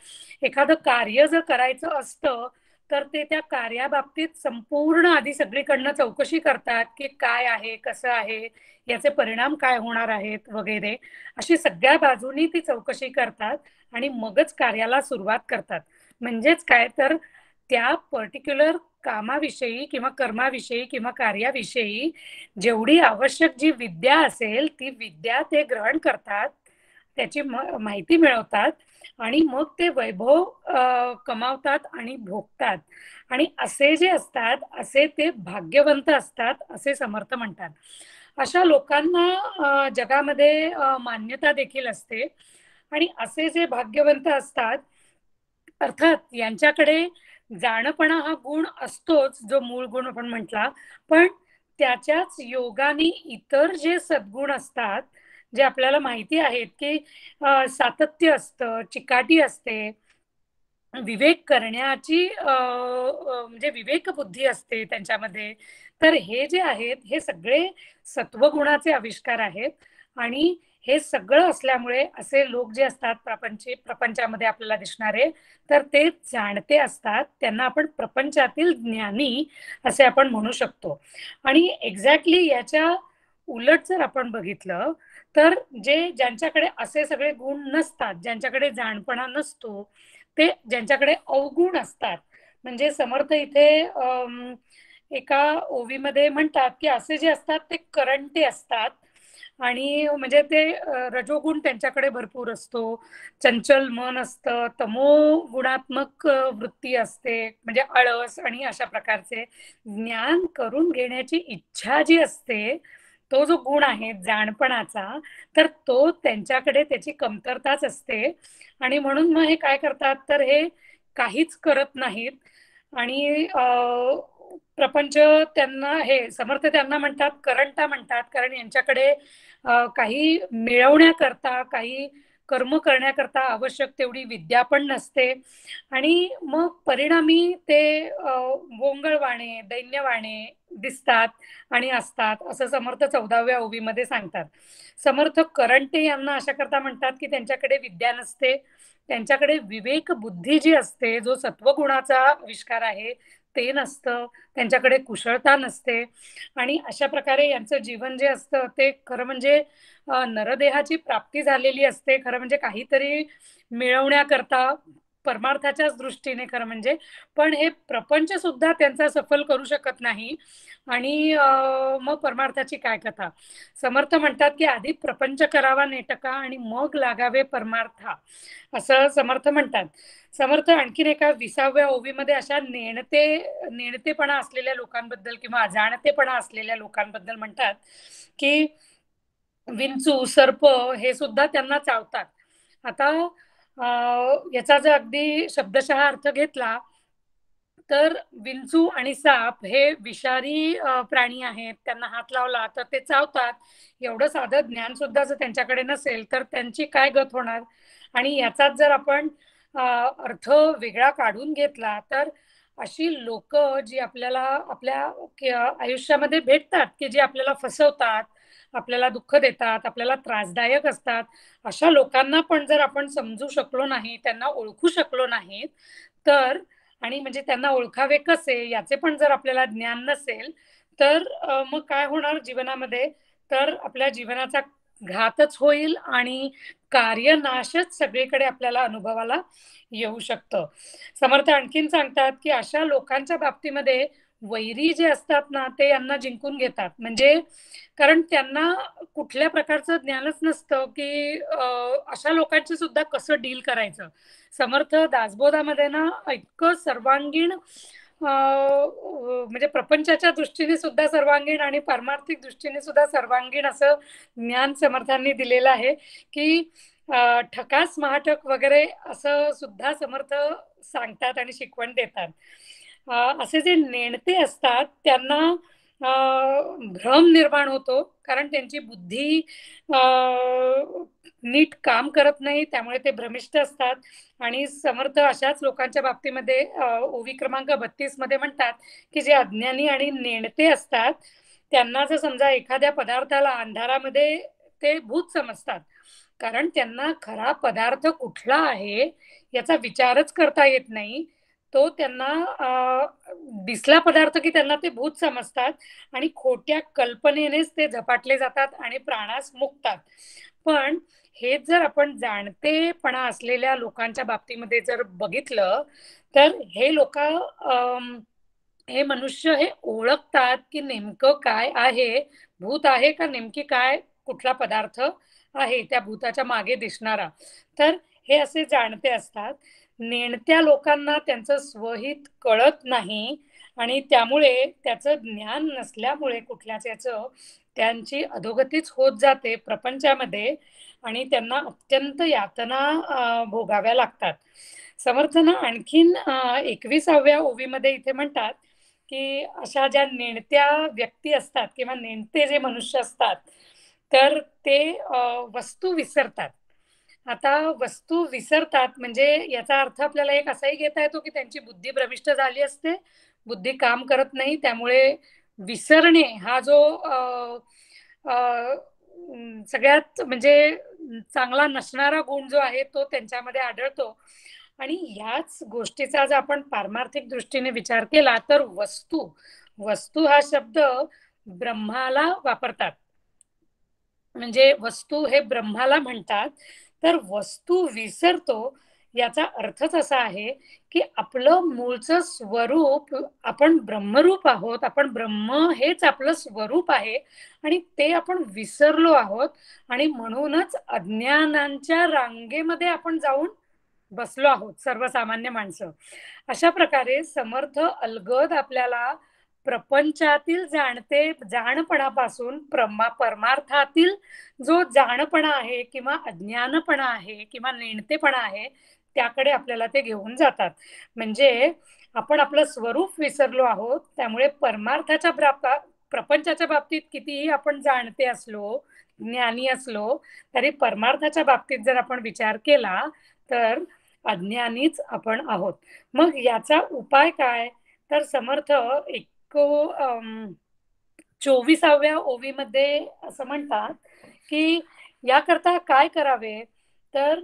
एखादं कार्य जर करायचं असतं तर ते त्या कार्याबाबतीत संपूर्ण आधी सगळीकडनं चौकशी करतात की काय आहे, कसं आहे, याचे परिणाम काय होणार आहेत वगैरे, अशी सगळ्या बाजूनी ती चौकशी करतात आणि मगच कार्याला सुरुवात करतात. म्हणजेच काय तर त्या पर्टिक्युलर कामाविषयी किंवा कर्माविषयी किंवा कार्याविषयी जेवढी आवश्यक जी विद्या असेल ती विद्या ते ग्रहण करतात, त्याची माहिती मिळवतात आणि मग ते वैभव कमावतात आणि भोगतात. आणि असे जे असतात असे ते भाग्यवंत असतात असे समर्थ म्हणतात. अशा लोकांना जगामध्ये मान्यता देखील असते. आणि असे जे भाग्यवंत असतात, अर्थात यांच्याकडे जाणपणा हा गुण असतोच, जो मूळ गुण आपण म्हटला, पण त्याच्याच योगाने इतर जे सद्गुण असतात जे आपल्याला माहिती आहेत की सातत्य असतं, चिकाटी असते, विवेक करण्याची म्हणजे विवेक बुद्धी असते त्यांच्यामध्ये, तर हे जे आहेत हे सगळे सत्वगुणाचे आविष्कार आहेत. आणि हे सगळं असल्यामुळे असे लोक जे असतात प्रपंचामध्ये आपल्याला दिसणारे, तर ते जाणते असतात, त्यांना आपण प्रपंचातील ज्ञानी असे आपण म्हणू शकतो. आणि एक्झॅक्टली याच्या उलट जर आपण बघितलं तर ज्यांच्याकडे असे सगळे गुण नसतात, ज्यांच्याकडे जाणपणा नसतो, ते ज्यांच्याकडे अवगुण असतात, म्हणजे समर्थ इथे एका ओवीमध्ये म्हणतात की असे जे असतात ते करंटे असतात आणि म्हणजे ते रजोगुण त्यांच्याकडे भरपूर असतो, चंचल मन असतं, तमो गुणात्मक वृत्ती असते, म्हणजे आळस आणि अशा प्रकारचे ज्ञान करून घेण्याची इच्छा जी असते, तो जो गुण आहे जाणपणाचा, तर तो त्यांच्याकडे त्याची कमतरताच असते. आणि म्हणून मग हे काय करतात तर हे काहीच करत नाहीत आणि प्रपंच त्यांना, हे समर्थ त्यांना म्हणतात करंटा म्हणतात, कारण यांच्याकडे काही मिळवण्याकरता, काही कर्म करण्याकरता आवश्यक तेवढी विद्या पण नसते. आणि मग परिणामी ते गोंगळवाणे, दैन्यवाणे दिसतात आणि असतात असं समर्थ 14व्या ओवीमध्ये सांगतात. समर्थ करंटे यांना अशा करता म्हणतात की त्यांच्याकडे विद्या नसते, त्यांच्याकडे विवेक बुद्धी जी असते, जो सत्वगुणाचा आविष्कार आहे, ते नसतं, त्यांच्याकडे कुशलता नसते आणि अशा प्रकारे यांचं जीवन जे असतं ते खरं म्हणजे नरदेहाची प्राप्ती झालेली असते, खरं म्हणजे काहीतरी मिळवण्याकरता परमार्थाच्याच दृष्टीने खरं म्हणजे, पण हे प्रपंच सुद्धा त्यांचा सफल करू शकत नाही आणि मग परमार्थाची काय कथा. समर्थ म्हणतात की आधी प्रपंच करावा नेटका आणि मग लागावे परमार्था, असं समर्थ म्हणतात. समर्थ आणखीन एका 20व्या ओवीमध्ये अशा नेणतेपणा असलेल्या लोकांबद्दल किंवा अजाणतेपणा असलेल्या लोकांबद्दल म्हणतात की विंचू सर्प हे सुद्धा त्यांना चावतात. आता याचा जर अगदी शब्दशः अर्थ घेतला तर विंचू आणि साप हे विषारी प्राणी आहेत, त्यांना हात लावला तर ते चावतात. एवढं साधं ज्ञान सुद्धा जर त्यांच्याकडे नसेल तर त्यांची काय गत होणार. आणि याचाच जर आपण अर्थ वेगळा काढून घेतला तर अशी लोक जी आपल्याला आपल्या आयुष्यामध्ये भेटतात की जे आपल्याला फसवतात, आपल्याला दुःख देतात, आपल्याला त्रासदायक असतात, अशा लोकांना पण जर आपण समजू शकलो नाही, त्यांना ओळखू शकलो नाही तर, आणि म्हणजे त्यांना ओळखावे कसे याचे पण जर आपल्याला ज्ञान नसेल तर मग काय होणार जीवनामध्ये, तर आपल्या जीवनाचा घातच होईल आणि कार्यनाशच सगळीकडे आपल्याला अनुभवाला येऊ शकतं. समर्थ आणखीन सांगतात की अशा लोकांच्या बाबतीमध्ये वैरी जे असतात ना ते यांना जिंकून घेतात, म्हणजे कारण त्यांना कुठल्या प्रकारचं ज्ञानच नसतं की अशा लोकांची सुद्धा कसं डील करायचं. समर्थ दासबोधामध्ये ना इतकं सर्वांगीण म्हणजे प्रपंचाच्या दृष्टीने सुद्धा सर्वांगीण आणि पारमार्थिक दृष्टीने सुद्धा सर्वांगीण असं ज्ञान समर्थांनी दिलेलं आहे की ठकास महाठक वगैरे असं सुद्धा समर्थ सांगतात आणि शिकवण देतात. असे जे नेणते असतात त्यांना भ्रम निर्माण होतो, कारण त्यांची बुद्धी नीट काम करत नाही, त्यामुळे ते भ्रमिष्ट असतात. आणि समर्थ अशाच लोकांच्या बाबतीमध्ये ओवी क्रमांक 32 मध्ये म्हणतात की जे अज्ञानी आणि नेणते असतात त्यांना जर समजा एखाद्या पदार्थाला अंधारामध्ये ते भूत समजतात, कारण त्यांना खरा पदार्थ कुठला आहे याचा विचारच करता येत नाही. तो त्यांना दिसला पदार्थ की त्यांना ते भूत समजतात आणि खोट्या कल्पनेनेच ते झपाटले जातात आणि प्राणास मुकतात. पण हे जर आपण जाणतेपणा असलेल्या लोकांच्या बाबतीमध्ये जर बघितलं तर हे लोक हे मनुष्य हे ओळखतात की नेमकं काय आहे, भूत आहे का नेमकी काय कुठला पदार्थ आहे त्या भूताच्या मागे दिसणारा. तर हे असे जाणते असतात. नेणत्या लोकांना त्यांचं स्वहित कळत नाही आणि त्यामुळे त्याचं ज्ञान नसल्यामुळे कुठल्याच याचं त्यांची अधोगतीच होत जाते प्रपंचामध्ये आणि त्यांना अत्यंत यातना भोगाव्या लागतात. समर्थना आणखीन 21व्या ओवीमध्ये इथे म्हणतात की अशा ज्या नेणत्या व्यक्ती असतात किंवा नेणते जे मनुष्य असतात तर ते वस्तू विसरतात. आता वस्तू विसरतात म्हणजे याचा अर्थ आपल्याला एक असाही घेता येतो की त्यांची बुद्धी भ्रमिष्ट झाली असते, बुद्धी काम करत नाही, त्यामुळे विसरणे हा जो सगळ्यात म्हणजे चांगला नसणारा गुण जो आहे तो त्यांच्यामध्ये आढळतो. आणि याच गोष्टीचा जर आपण पारमार्थिक दृष्टीने विचार केला तर वस्तू वस्तू हा शब्द ब्रह्माला वापरतात, म्हणजे वस्तू हे ब्रह्माला म्हणतात. तर वस्तू विसरतो याचा अर्थच असा आहे की आपलं मूळचं स्वरूप, आपण ब्रह्मरूप आहोत, आपण ब्रह्म हेच आपलं स्वरूप आहे आणि ते आपण विसरलो आहोत आणि म्हणूनच अज्ञानांच्या रांगेमध्ये आपण जाऊन बसलो आहोत सर्वसामान्य माणसं. अशा प्रकारे समर्थ अलगद आपल्याला प्रपंचातील जाणपणापासून परमार्थातील जो जाणपणा आहे किंवा अज्ञानपणा आहे किंवा नेणतेपणा आहे त्याकडे आपल्याला ते घेऊन जातात. म्हणजे आपण आपलं स्वरूप विसरलो आहोत, त्यामुळे प्रपंचाच्या बाबतीत कितीही आपण जाणते असलो, ज्ञानी असलो, तरी परमार्थाच्या बाबतीत जर आपण विचार केला तर अज्ञानीच आपण आहोत. मग याचा उपाय काय, तर समर्थ 24व्या ओवीमध्ये असं म्हणतात की याकरता काय करावे, तर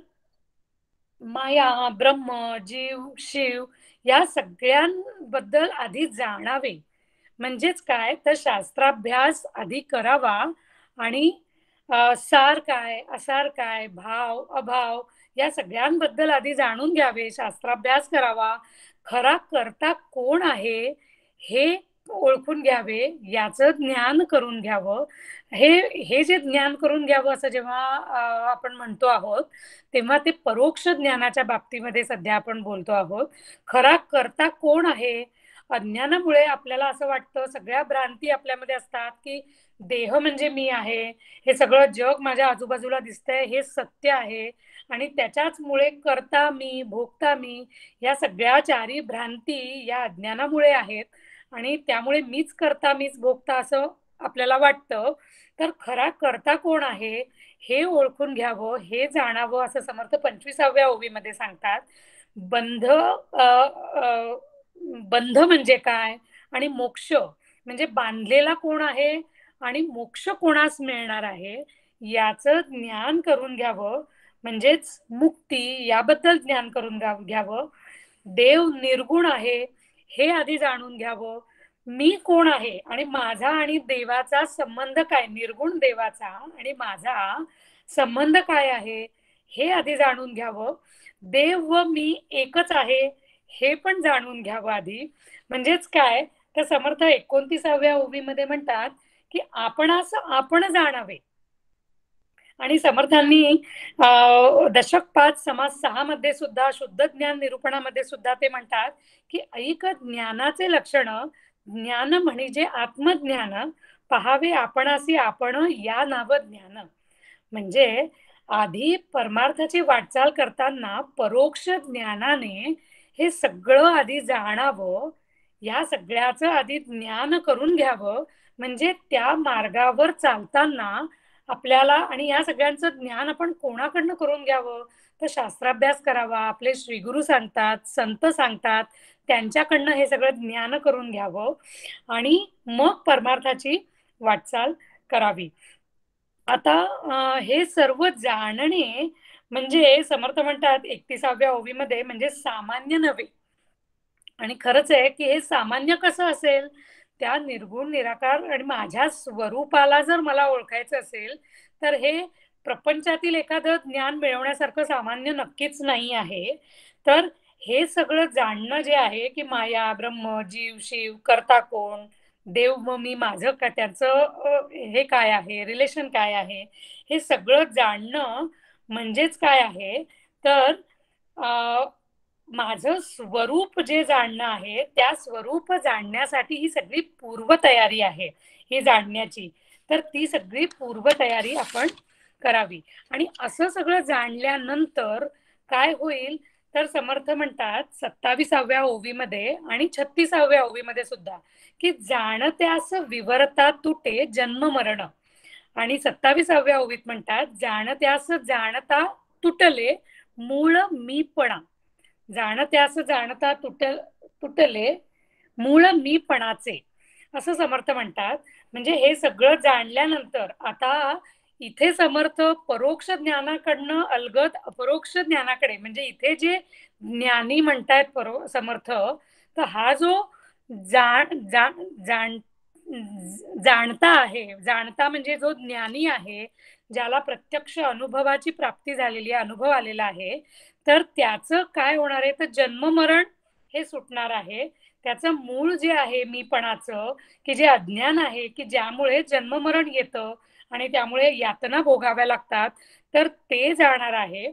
माया, ब्रह्म, जीव, शिव या सगळ्यांबद्दल आधी जाणावे. म्हणजेच काय तर शास्त्राभ्यास आधी करावा आणि सार काय, असार काय, भाव, अभाव या सगळ्यांबद्दल आधी जाणून घ्यावे, शास्त्राभ्यास करावा. खरा करता कोण आहे हे ओळखून घ्यावे, याचं ज्ञान करून घ्यावं. हे हे जे ज्ञान करून घ्यावं असं जेव्हा आपण म्हणतो आहोत, तेव्हा ते परोक्ष ज्ञानाच्या बाबतीमध्ये सध्या आपण बोलतो आहोत. खरा करता कोण आहे? अज्ञानामुळे आपल्याला असं वाटतं, सगळ्या भ्रांती आपल्यामध्ये असतात की देह म्हणजे मी आहे, हे सगळं जग माझ्या आजूबाजूला दिसतंय हे सत्य आहे आणि त्याच्याच मुळे करता मी, भोगता मी, या सगळ्या चारी भ्रांती या अज्ञानामुळे आहेत आणि त्यामुळे मीच करता मीच भोगता असं आपल्याला वाटतं. तर खरा करता कोण आहे हे ओळखून घ्यावं, हे जाणावं असं समर्थ 25व्या ओवीमध्ये सांगतात. बंध बंध म्हणजे काय आणि मोक्ष म्हणजे बांधलेला कोण आहे आणि मोक्ष कोणास मिळणार आहे याचं ज्ञान करून घ्यावं, म्हणजेच मुक्ती याबद्दल ज्ञान करून घ्यावं. देव निर्गुण आहे हे आधी जाणून घ्यावं. मी कोण आहे आणि माझा आणि देवाचा संबंध काय, निर्गुण देवाचा आणि माझा संबंध काय आहे हे आधी जाणून घ्यावं. देव व मी एकच आहे हे पण जाणून घ्यावं आधी. म्हणजेच काय तर समर्थ 29व्या ओवीमध्ये म्हणतात की आपणास आपण जाणावे. आणि समर्थांनी दशक 5 समास 6 मध्ये सुद्धा शुद्ध ज्ञान निरूपणामध्ये सुद्धा ते म्हणतात की ऐक ज्ञानाचे लक्षण, ज्ञान म्हणजे आत्मज्ञान, पहावे आपणासी आपण या नाव ज्ञान. म्हणजे आधी परमार्थाची वाटचाल करताना परोक्ष ज्ञानाने हे सगळं आधी जाणावं, या सगळ्याचं आधी ज्ञान करून घ्यावं. म्हणजे त्या मार्गावर चालताना आपल्याला, आणि या सगळ्यांचं ज्ञान आपण कोणाकडनं करून घ्यावं तर शास्त्राभ्यास करावा. आपले श्रीगुरु सांगतात, संत सांगतात, त्यांच्याकडनं हे सगळं ज्ञान करून घ्यावं आणि मग परमार्थाची वाटचाल करावी. आता हे सर्व जाणणे म्हणजे समर्थ म्हणतात 31व्या ओवीमध्ये म्हणजे सामान्य नव्हे. आणि खरंच आहे की हे सामान्य कसं असेल, त्या निर्गुण निराकार आणि माझ्या स्वरूपाला जर मला ओळखायचं असेल तर हे प्रपंचातील एखादं ज्ञान मिळवण्यासारखं सामान्य नक्कीच नाही आहे. तर हे सगळं जाणणं जे आहे की माया, ब्रह्म, जीव, शिव, करता कोण, देव व मी माझं का, त्यांचं हे काय आहे, रिलेशन काय आहे, हे सगळं जाणणं म्हणजेच काय आहे तर माझं स्वरूप जे जाणणं आहे, त्या स्वरूप जाणण्यासाठी ही सगळी पूर्वतयारी आहे ही जाणण्याची. तर ती सगळी पूर्वतयारी आपण करावी. आणि असं सगळं जाणल्यानंतर काय होईल तर समर्थ म्हणतात 27व्या ओवीमध्ये आणि 36व्या ओवीमध्ये सुद्धा की जाणत्यास विवरता तुटे जन्म मरण. आणि 27व्या ओवीत म्हणतात जाणत्यास जाणता तुटले मूळ मीपणा. जाणत्यास जाणता तुटले मूळ मीपणाचे, असं समर्थ म्हणतात. म्हणजे हे सगळं जाणल्यानंतर आता इथे समर्थ परोक्ष ज्ञानाकडनं अलगद अपरोक्ष ज्ञानाकडे, म्हणजे इथे जे ज्ञानी म्हणतायत समर्थ, तर हा जो जाणता आहे, जाणता म्हणजे जो ज्ञानी आहे, ज्याला प्रत्यक्ष अनुभवाची प्राप्ती झालेली आहे, अनुभव आलेला आहे, तर त्याचं काय होणार आहे तर जन्म मरण हे सुटणार आहे. त्याचं मूळ जे आहे मीपणाचं, की जे अज्ञान आहे की ज्यामुळे जन्म मरण येतं आणि त्यामुळे यातना भोगाव्या लागतात, तर ते जाणार आहे.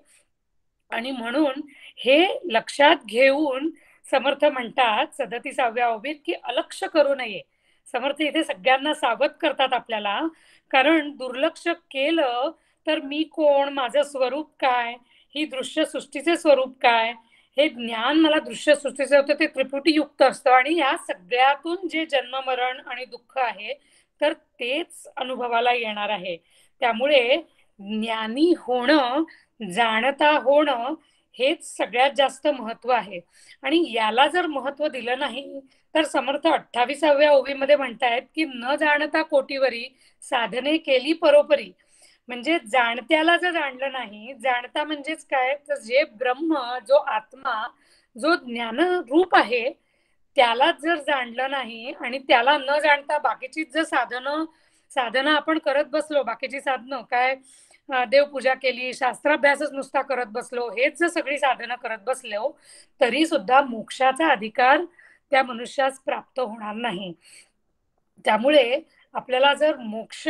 आणि म्हणून हे लक्षात घेऊन समर्थ म्हणतात 37व्या ओवीत की अलक्ष करू नये. समर्थ इथे सगळ्यांना सावध करतात आपल्याला, कारण दुर्लक्ष केलं तर मी कोण, माझं स्वरूप काय, ही दृश्य सृष्टीचे स्वरूप काय, हे ज्ञान मला दृश्य सृष्टीचे होतं ते त्रिपुटी युक्त असतं आणि या सगळ्यातून जे जन्म मरण आणि दुःख आहे तर तेच अनुभवाला येणार आहे. त्यामुळे ज्ञानी होणं, जाणता होणं हेच सगळ्यात जास्त महत्व आहे. आणि याला जर महत्व दिलं नाही तर समर्थ 28व्या ओवीमध्ये म्हणतायत की न जाणता कोटीवरी साधने केली परोपरी. म्हणजे जाणत्याला जर जाणलं नाही, जाणता म्हणजेच काय, तर जे ब्रह्म, जो आत्मा, जो ज्ञानरूप आहे, त्यालाच जर जाणलं नाही आणि त्याला न जाणता बाकीचीच जर साधनं आपण करत बसलो, बाकीची साधनं काय, देवपूजा केली, शास्त्राभ्यासच नुसता करत बसलो, हेच जर सगळी साधनं करत बसलो, तरी सुद्धा मोक्षाचा अधिकार त्या मनुष्यास प्राप्त होणार नाही. त्यामुळे आपल्याला जर मोक्ष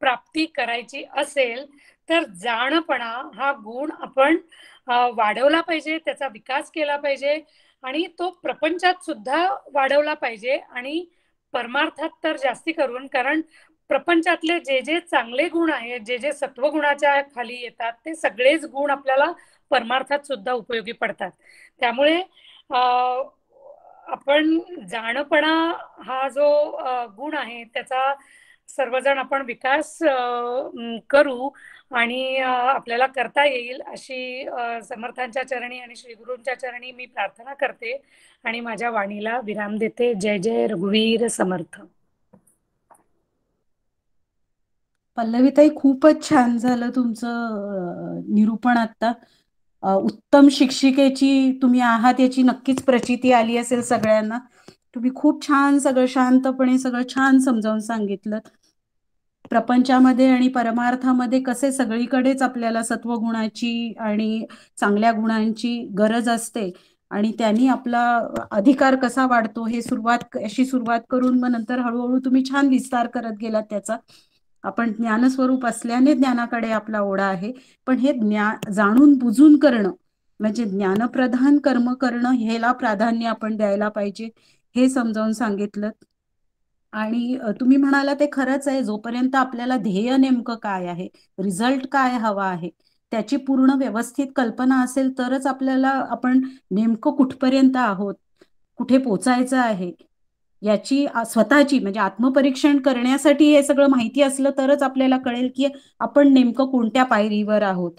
प्राप्ती करायची असेल तर जाणपणा हा गुण आपण वाढवला पाहिजे, त्याचा विकास केला पाहिजे आणि तो प्रपंचात सुद्धा वाढवला पाहिजे आणि परमार्थात तर जास्ती करून, कारण प्रपंचातले जे जे चांगले गुण आहेत, जे जे सत्वगुणाच्या खाली येतात, ते सगळेच गुण आपल्याला परमार्थात सुद्धा उपयोगी पडतात. त्यामुळे आपण जाणपणा हा जो गुण आहे त्याचा सर्वजण आपण विकास करू आणि आपल्याला करता येईल अशी समर्थांच्या चरणी आणि श्री गुरूंच्या चरणी मी प्रार्थना करते आणि माझ्या वाणीला विराम देते. जय जय रघुवीर समर्थ. पल्लवीताई, खूपच छान झालं तुमचं निरूपण आता. उत्तम शिक्षिकेची तुम्ही आहात याची नक्कीच प्रचिती आली असेल सगळ्यांना. तुम्ही खूप छान सगळं शांतपणे सगळं छान समजावून सांगितलं. प्रपंचामध्ये आणि परमार्थामध्ये कसे सगळीकडेच आपल्याला सत्वगुणाची आणि चांगल्या गुणांची गरज असते आणि त्यांनी आपला अधिकार कसा वाढतो हे अशी सुरुवात करून मग नंतर हळूहळू तुम्ही छान विस्तार करत गेलात त्याचा. आपण ज्ञानस्वरूप असल्याने ज्ञानाकडे आपला ओढा आहे, पण हे जाणून बुजून करणं म्हणजे ज्ञानप्रधान कर्म करणं ह्याला प्राधान्य आपण द्यायला पाहिजे हे समजावून सांगितलं. आणि तुम्ही म्हणाला ते खरंच आहे, जोपर्यंत आपल्याला ध्येय नेमकं काय आहे, रिझल्ट काय हवा आहे, त्याची पूर्ण व्यवस्थित कल्पना असेल तरच आपण नेमकं कुठपर्यंत आहोत, कुठे पोचायचं आहे याची स्वतःची म्हणजे आत्मपरीक्षण करण्यासाठी हे सगळं माहिती असलं तरच आपल्याला कळेल की आपण नेमकं कोणत्या पायरीवर आहोत.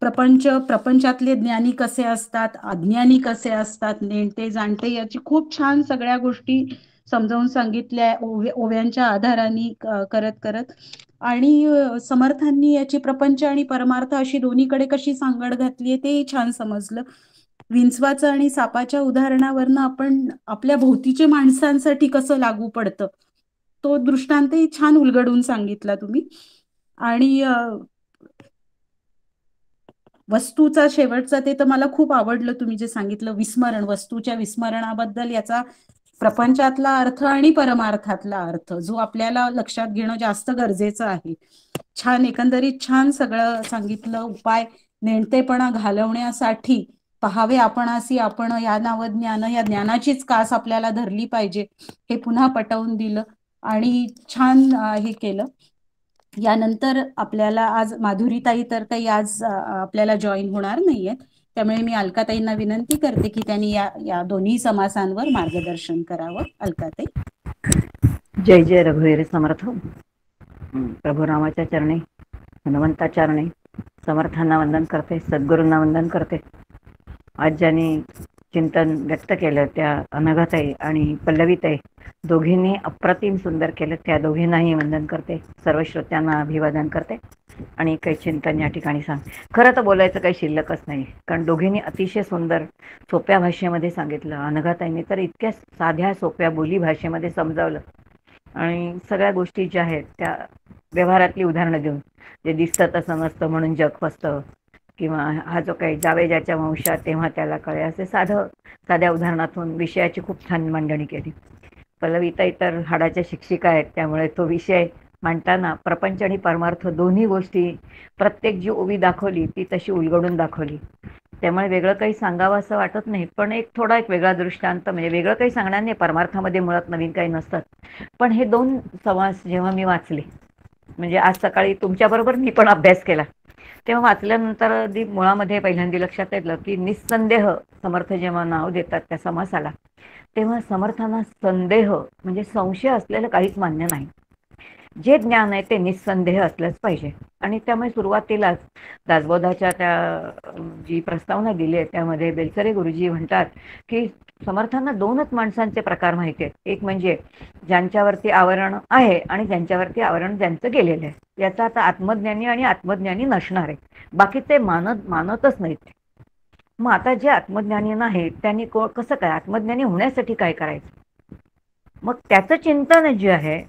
प्रपंचातले ज्ञानी कसे असतात, अज्ञानी कसे असतात, नेणते जाणते, याची खूप छान सगळ्या गोष्टी समजावून सांगितल्या ओव्यांच्या आधाराने करत करत. आणि समर्थांनी याची प्रपंच आणि परमार्थ अशी दोन्हीकडे कशी सांगड घातली तेही छान समजलं. विंचवाचं आणि सापाच्या उदाहरणावरनं आपण आपल्या भोवतीच्या माणसांसाठी कसं लागू पडतं तो दृष्टांतही छान उलगडून सांगितला तुम्ही. आणि वस्तूचा शेवटचा ते तर मला खूप आवडलं तुम्ही जे सांगितलं, विस्मरण, वस्तूच्या विस्मरणाबद्दल, याचा प्रपंचातला अर्थ आणि परमार्थातला अर्थ जो आपल्याला लक्षात घेणं जास्त गरजेचं आहे. छान, एकंदरीत छान सगळं सांगितलं. उपाय नेणतेपणा घालवण्यासाठी पहावे आपणासी आपण या नावज्ञान, या ज्ञानाचीच कास आपल्याला धरली पाहिजे हे पुन्हा पटवून दिलं आणि छान हे केलं. यानंतर आपल्याला आज माधुरीताई तर काही आज आपल्याला जॉईन होणार नाहीये, त्यामुळे मी अलकाताईंना विनंती करते की त्यांनी या दोन्ही समासांवर मार्गदर्शन करावं. अलकाताई. जय जय रघुवीर समर्थ. प्रभू रामाच्या चरणी, हनुमंता चरणी समर्थांना वंदन करते, सद्गुरूंना वंदन करते. आज ज्यांनी चिंतन व्यक्त केलं त्या अनघाताई आणि पल्लवीताई दोघींनी अप्रतिम सुंदर केलं, त्या दोघींनाही वंदन करते. सर्व श्रोत्यांना अभिवादन करते आणि काही चिंतन या ठिकाणी खरं तर बोलायचं काही शिल्लकच नाही, कारण दोघींनी अतिशय सुंदर सोप्या भाषेमध्ये सांगितलं. अनघाताईंनी तर इतक्या साध्या सोप्या बोली भाषेमध्ये समजावलं आणि सगळ्या गोष्टी ज्या आहेत त्या व्यवहारातली उदाहरणं देऊन, जे दिसतं तसं नसतं म्हणून जग फसतं, किंवा हा जो काही जावे ज्याच्या वंशात तेव्हा त्याला कळे, असे साध्या उदाहरणातून विषयाची खूप छान मांडणी केली. पल्लवीताई तर हाडाच्या शिक्षिका आहेत, त्यामुळे तो विषय मांडताना प्रपंच आणि परमार्थ दोन्ही गोष्टी प्रत्येक जी ओवी दाखवली ती तशी उलगडून दाखवली. त्यामुळे वेगळं काही सांगावं असं वाटत नाही, पण एक वेगळा दृष्टांत, म्हणजे वेगळं काही सांगणार नाही, परमार्थामध्ये मुळात नवीन काही नसतात. पण हे दोन समास जेव्हा मी वाचले, म्हणजे आज सकाळी तुमच्याबरोबर मी पण अभ्यास केला, तेव्हा वाचल्यानंतर मुळामध्ये पहिल्यांदा लक्षात येतलं की निस्संदेह समर्थ जेव्हा नाव देतात त्या समासाला, तेव्हा समर्थांना संदेह म्हणजे संशय असलेलं काहीच मान्य नाही. जे ज्ञान आहे ते निस्संदेह असलंच पाहिजे. आणि त्यामुळे सुरुवातीलाच दासबोधाच्या जी प्रस्तावना दिली आहे त्यामध्ये बेलसरे गुरुजी म्हणतात की समर्थांना दोनच माणसांचे प्रकार माहिती आहेत. एक म्हणजे ज्यांच्यावरती आवरण आहे आणि ज्यांच्यावरती आवरण ज्यांचं गेलेलं आहे. याचा आता आत्मज्ञानी आणि आत्मज्ञानी नसणार आहे. बाकीचे मानतच नाहीत. मग आता जे आत्मज्ञानी नाहीत त्यांनी कसं काय आत्मज्ञानी होण्यासाठी काय करायचं? मग त्याचं चिंतन जे आहे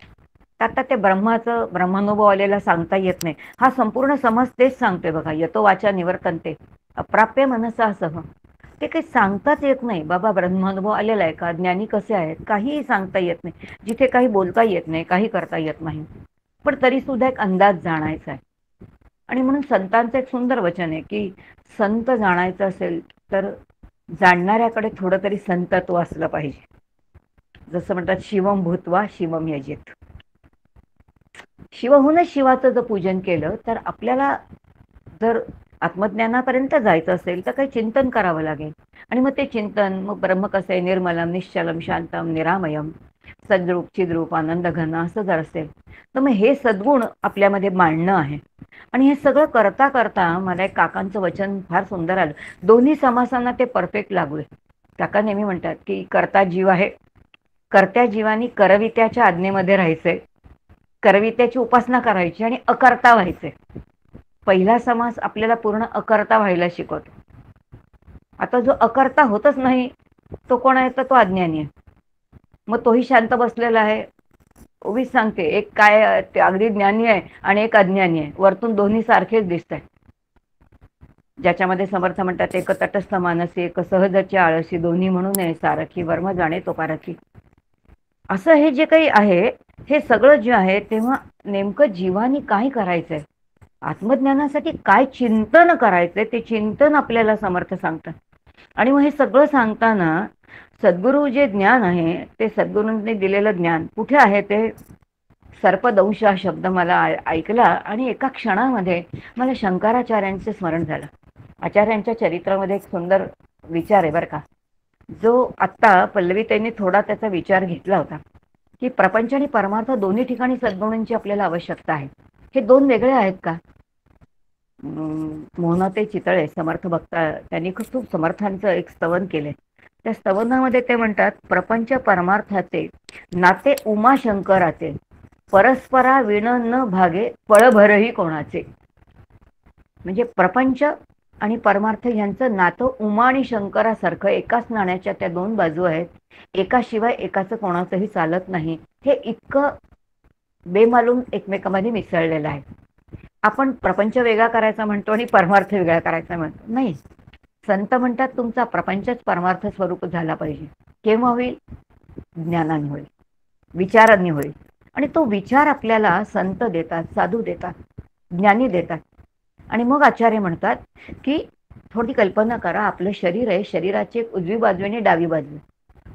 आता ते ब्रह्मानुभव आलेला सांगता येत नाही. हा संपूर्ण समाज तेच सांगतोय बघा, यतो वाचा निवर्तन्ते अप्राप्य मनसा सह. ते काही सांगताच येत नाही. बाबा ब्रह्मानुभव आलेला आहे का, ज्ञानी कसे आहेत, काहीही सांगता येत नाही. जिथे काही बोलता येत नाही, काही करता येत नाही, पण तरी सुद्धा एक अंदाज जाणायचा आहे. आणि म्हणून संतांचं एक सुंदर वचन आहे की संत जाणायचं असेल तर जाणणाऱ्याकडे थोडं तरी संतत्व असलं पाहिजे. जसं म्हणतात शिवम भूत्वा शिवम यजेत. शिव होऊनच शिवाचं जर पूजन केलं तर आपल्याला जर आत्मज्ञानापर्यंत जायचं असेल तर काही चिंतन करावं लागेल. आणि मग ते चिंतन, मग ब्रह्म कसं आहे, निर्मलम निश्चलम शांतम निरामयम सद्रूप चिद्रूप आनंद घन असं जर असेल तर मग हे सद्गुण आपल्यामध्ये मांडणं आहे. आणि हे सगळं करता करता मला एक काकांचं वचन फार सुंदर आलं. दोन्ही समासांना ते परफेक्ट लागू आहे. काका नेहमी म्हणतात की करता जीव आहे, करत्या जीवानी करवित्याच्या आज्ञेमध्ये राहायचंय, करवित्याची उपासना करायची आणि अकर्ता व्हायचे. पहिला समास आपल्याला पूर्ण अकर्ता व्हायला शिकवतो. आता जो अकर्ता होतच नाही तो कोण आहे, तर तो अज्ञानी आहे. मग तोही शांत बसलेला आहे. उभीच सांगते, एक काय ते अगदी ज्ञानी आहे आणि एक अज्ञानी आहे. वरतून दोन्ही सारखेच दिसत आहेत. ज्याच्यामध्ये समर्थ म्हणतात एक तटस्थ मानसी एक सहजची आळशी दोन्ही म्हणून आहे सारखी वर्म जाणे तो पारखी. असं हे जे काही आहे हे सगळं जे आहे तेव्हा नेमकं जीवानी काय करायचंय, आत्मज्ञानासाठी काय चिंतन करायचंय ते चिंतन आपल्याला समर्थ सांगतात. आणि मग हे सगळं सांगताना सद्गुरू जे ज्ञान आहे ते सद्गुरूंनी दिलेलं ज्ञान कुठे आहे, ते सर्पदंश हा शब्द मला ऐकला आणि एका क्षणामध्ये मला शंकराचार्यांचे स्मरण झालं. आचार्यांच्या चरित्रामध्ये एक सुंदर विचार आहे बरं का, जो आत्ता पल्लवीताईंनी थोडा त्याचा विचार घेतला होता की प्रपंच आणि परमार्थ दोन्ही ठिकाणी सद्गुणांची आपल्याला आवश्यकता आहे. हे दोन वेगळे आहेत का? मोहनाते चितळे समर्थ भक्ता त्यांनी खूप समर्थांचं एक स्तवन केलंय. त्या स्तवनामध्ये ते म्हणतात, प्रपंच परमार्थाचे नाते उमाशंकराचे परस्परा विण न भागे पळभरही कोणाचे. म्हणजे प्रपंच आणि परमार्थ यांचं नातं उमा आणि शंकरासारखं, एकाच नाण्याच्या त्या दोन बाजू आहेत, एकाशिवाय एकाचं कोणाचंही चालत नाही. हे इतकं बेमालूम एकमेकांमध्ये मिसळलेलं आहे. आपण प्रपंच वेगळा करायचा म्हणतो आणि परमार्थ वेगळा करायचा म्हणतो. नाही, संत म्हणतात तुमचा प्रपंचच परमार्थ स्वरूप झाला पाहिजे. केव्हा होईल? ज्ञानाने होईल, विचारांनी होईल. आणि तो विचार आपल्याला संत देतात, साधू देतात, ज्ञानी देतात. आणि मग आचार्य म्हणतात की थोडी कल्पना करा, आपलं शरीर आहे, शरीराची एक उजवी बाजू आणि डावी बाजू.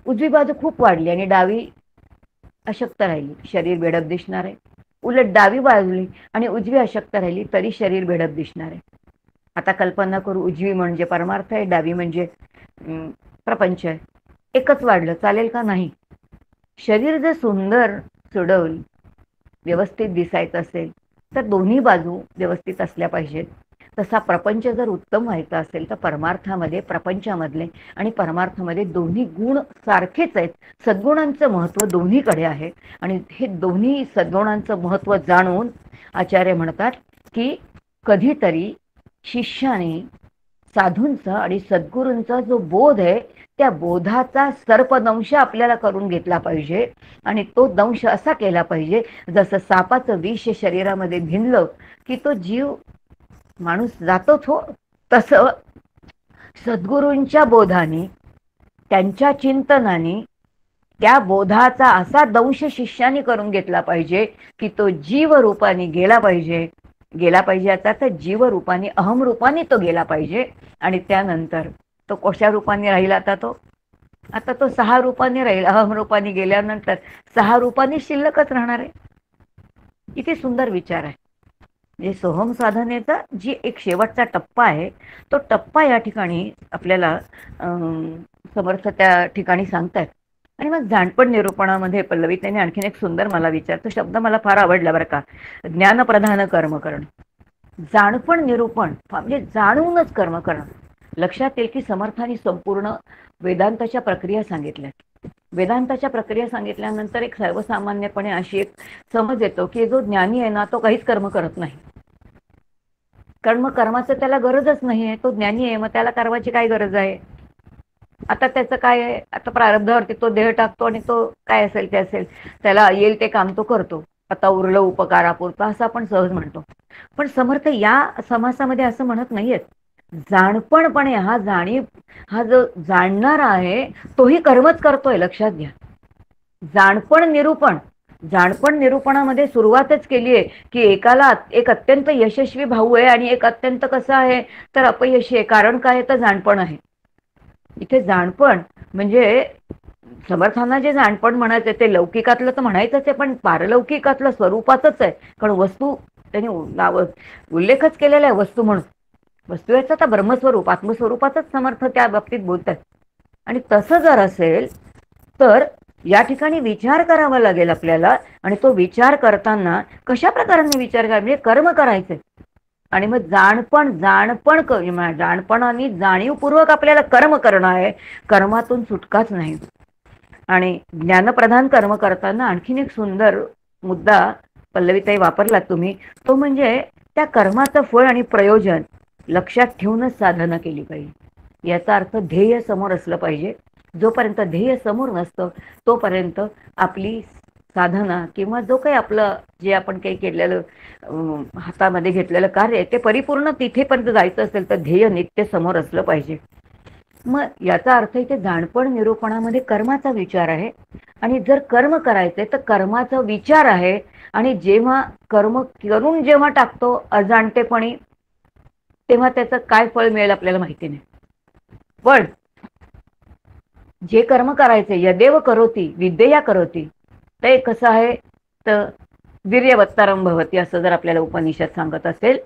उजवी बाजू खूप वाढली आणि डावी अशक्त राहिली, शरीर बेडप दिसणार आहे. उलट डावी वाढली आणि उजवी अशक्त राहिली तरी शरीर बेडप दिसणार आहे. आता कल्पना करू, उजवी म्हणजे परमार्थ आहे, डावी म्हणजे प्रपंच आहे. एकच वाढलं चालेल का? नाही. शरीर जर सुंदर सुडवल व्यवस्थित दिसायचं असेल तर दोन्ही बाजू व्यवस्थित असल्या पाहिजेत. तसा प्रपंच जर उत्तम व्हायचा असेल तर परमार्थामध्ये, प्रपंचामधले आणि परमार्थामध्ये दोन्ही गुण सारखेच आहेत. सद्गुणांचं महत्त्व दोन्हीकडे आहे. आणि हे दोन्ही सद्गुणांचं महत्त्व जाणून आचार्य म्हणतात की कधीतरी शिष्याने साधूंचा आणि सद्गुरूंचा जो बोध आहे त्या बोधाचा सर्पदंश आपल्याला करून घेतला पाहिजे. आणि तो दंश असा केला पाहिजे जसं सापाचं विष शरीरामध्ये भिनलं की तो जीव माणूस जातोच हो, तसं सद्गुरूंच्या बोधाने, त्यांच्या चिंतनाने त्या बोधाचा असा दंश शिष्याने करून घेतला पाहिजे की तो जीवरूपाने गेला पाहिजे. आता तर जीवरूपाने, अहमरूपाने तो गेला पाहिजे. आणि त्यानंतर तो कशा रूपाने राहील? आता तो 6 रूपाने राहील. अहमरूपाने गेल्यानंतर 6 रूपाने शिल्लकच राहणार आहे. किती सुंदर विचार आहे. म्हणजे सोहम साधनेचा जी एक शेवटचा टप्पा आहे तो टप्पा या ठिकाणी आपल्याला समर्थ त्या ठिकाणी सांगतात. आणि मग जाणपण निरूपणामध्ये पल्लवी त्यांनी आणखीन एक सुंदर मला विचारतो शब्द मला फार आवडला बरं का, ज्ञानप्रधान कर्म करणं. जाणपण निरूपण म्हणजे जाणूनच कर्म करणं. लक्षात येईल की समर्थांनी संपूर्ण वेदांताच्या प्रक्रिया सांगितल्या. वेदांताच्या प्रक्रिया सांगितल्यानंतर एक सर्वसामान्यपणे अशी एक समज येतो की जो ज्ञानी आहे ना तो काहीच कर्म करत नाही, कारण मग कर्माचं त्याला गरजच नाही आहे. तो ज्ञानी आहे, मग त्याला कर्माची काय गरज आहे. आता त्याचं काय आहे, आता प्रारब्धावरती तो देह टाकतो आणि तो काय असेल ते असेल, त्याला येईल ते काम तो करतो. आता उरलं उपकारापुरतं असं आपण सहज म्हणतो. पण समर्थ या समासामध्ये असं म्हणत नाहीयेत. जाणपणपणे हा जो जाणणारा आहे तोही कर्मच करतोय, लक्षात घ्या. जाणपण निरूपणामध्ये सुरुवातच केली आहे की एकाला एक अत्यंत यशस्वी भाऊ आहे आणि एक अत्यंत कसं आहे तर अपयशी आहे. कारण काय आहे तर जाणपण आहे. इथे जाणपण म्हणजे समर्थांना जे जाणपण म्हणायचं ते लौकिकातलं तर म्हणायचंच आहे, पण पारलौकिकातलं स्वरूपातच आहे. कारण वस्तू त्यांनी उल्लेखच केलेला आहे वस्तू म्हणून. वस्तू याचा आता ब्रह्मस्वरूप आत्मस्वरूपातच समर्थ त्या बाबतीत बोलतात. आणि तसं जर असेल तर या ठिकाणी विचार करावा लागेल आपल्याला. आणि तो विचार करताना कशा प्रकाराने विचार करायचा म्हणजे कर्म करायचे. आणि मग जाणपणाने जाणीवपूर्वक आपल्याला कर्म करणं आहे, कर्मातून सुटकाच नाही. आणि ज्ञानप्रधान कर्म करताना आणखीन एक सुंदर मुद्दा पल्लवीताई वापरलात तुम्ही, तो म्हणजे त्या कर्माचं फळ आणि प्रयोजन लक्षात ठेवूनच साधना केली पाहिजे. याचा अर्थ ध्येय समोर असलं पाहिजे. जोपर्यंत ध्येय समोर नसतं तोपर्यंत आपली साधना किंवा जो काही आपलं जे आपण काही केलेलं हातामध्ये घेतलेलं कार्य आहे ते परिपूर्ण तिथेपर्यंत जायचं असेल तर ध्येय नित्य समोर असलं पाहिजे. मग याचा अर्थ इथे जाणपण निरूपणामध्ये कर्माचा विचार आहे. आणि जर कर्म करायचे तर कर्माचा विचार आहे. आणि जेव्हा कर्म करून जेव्हा टाकतो अजाणतेपणी तेव्हा त्याचं काय फळ मिळेल आपल्याला माहिती नाही. पण जे कर्म करायचे यदेव करोती विद्यया करोती ते कसं आहे तर वीर्यवत्तरम भवती असं जर आपल्याला उपनिषद सांगत असेल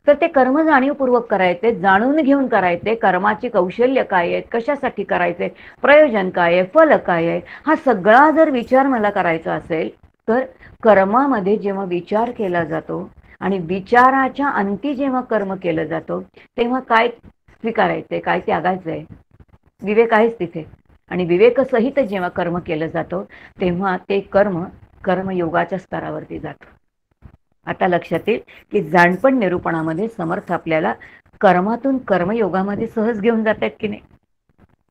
तर ते कर्म जाणीवपूर्वक करायचे, जाणून घेऊन करायचे. कर्माची कौशल्य काय आहेत, कशासाठी करायचे, प्रयोजन काय आहे, फल काय आहे, हा सगळा जर विचार मला करायचा असेल तर कर्मामध्ये जेव्हा विचार केला जातो आणि विचाराच्या अंती जेव्हा कर्म केलं जातो तेव्हा काय स्वीकारायचंय काय त्यागायचंय विवेक आहेच तिथे. आणि विवेकसहित जेव्हा कर्म केलं जातं तेव्हा ते कर्मयोगाच्या स्तरावरती जातं. आता लक्षात येईल की जाणपण निरूपणामध्ये समर्थ आपल्याला कर्मातून कर्मयोगामध्ये सहज घेऊन जात आहेत की नाही.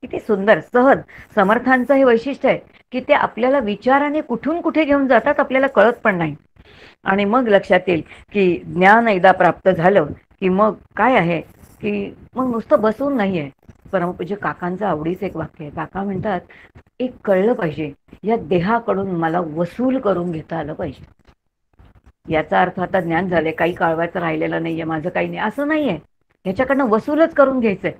किती सुंदर सहज समर्थांचं हे वैशिष्ट्य आहे की ते आपल्याला विचाराने कुठून कुठे घेऊन जातात आपल्याला कळत पण नाही. आणि मग लक्षात येईल की ज्ञान एकदा प्राप्त झालं की मग काय आहे की मग नुसतं बसून नाही आहे. परमपूज्य काकांचं आवडीचं एक वाक्य आहे. काका म्हणतात एक कळलं पाहिजे या देहाकडून मला वसूल करून घेता आलं पाहिजे. याचा अर्थ आता ज्ञान झाले काही कळवायचं राहिलेलं नाहीये माझं काही नाही असं नाहीये. ह्याच्याकडनं वसूलच करून घ्यायचंय.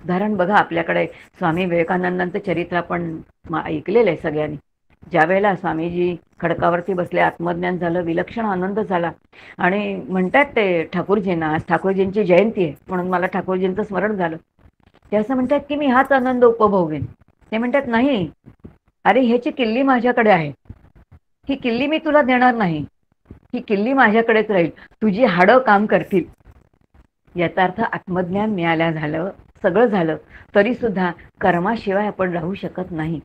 उदाहरण बघा आपल्याकडे स्वामी विवेकानंदांचं चरित्र आपण ऐकलेलं आहे सगळ्यांनी. ज्या वेळेला स्वामीजी खडकावरती बसले आत्मज्ञान झालं विलक्षण आनंद झाला आणि म्हणतात ते ठाकूरजींना आज ठाकूरजींची जयंती आहे म्हणून मला ठाकूरजींचं स्मरण झालं. ते असं म्हणतात की मी हाच आनंद उपभोगेन. ते म्हणतात नाही अरे ह्याची किल्ली माझ्याकडे आहे, ही किल्ली मी तुला देणार नाही, ही किल्ली माझ्याकडेच राहील, तुझी हाडं काम करतील. याचा अर्थ आत्मज्ञान मिळाल्या झालं सगळं झालं तरी सुद्धा कर्माशिवाय आपण राहू शकत नाही.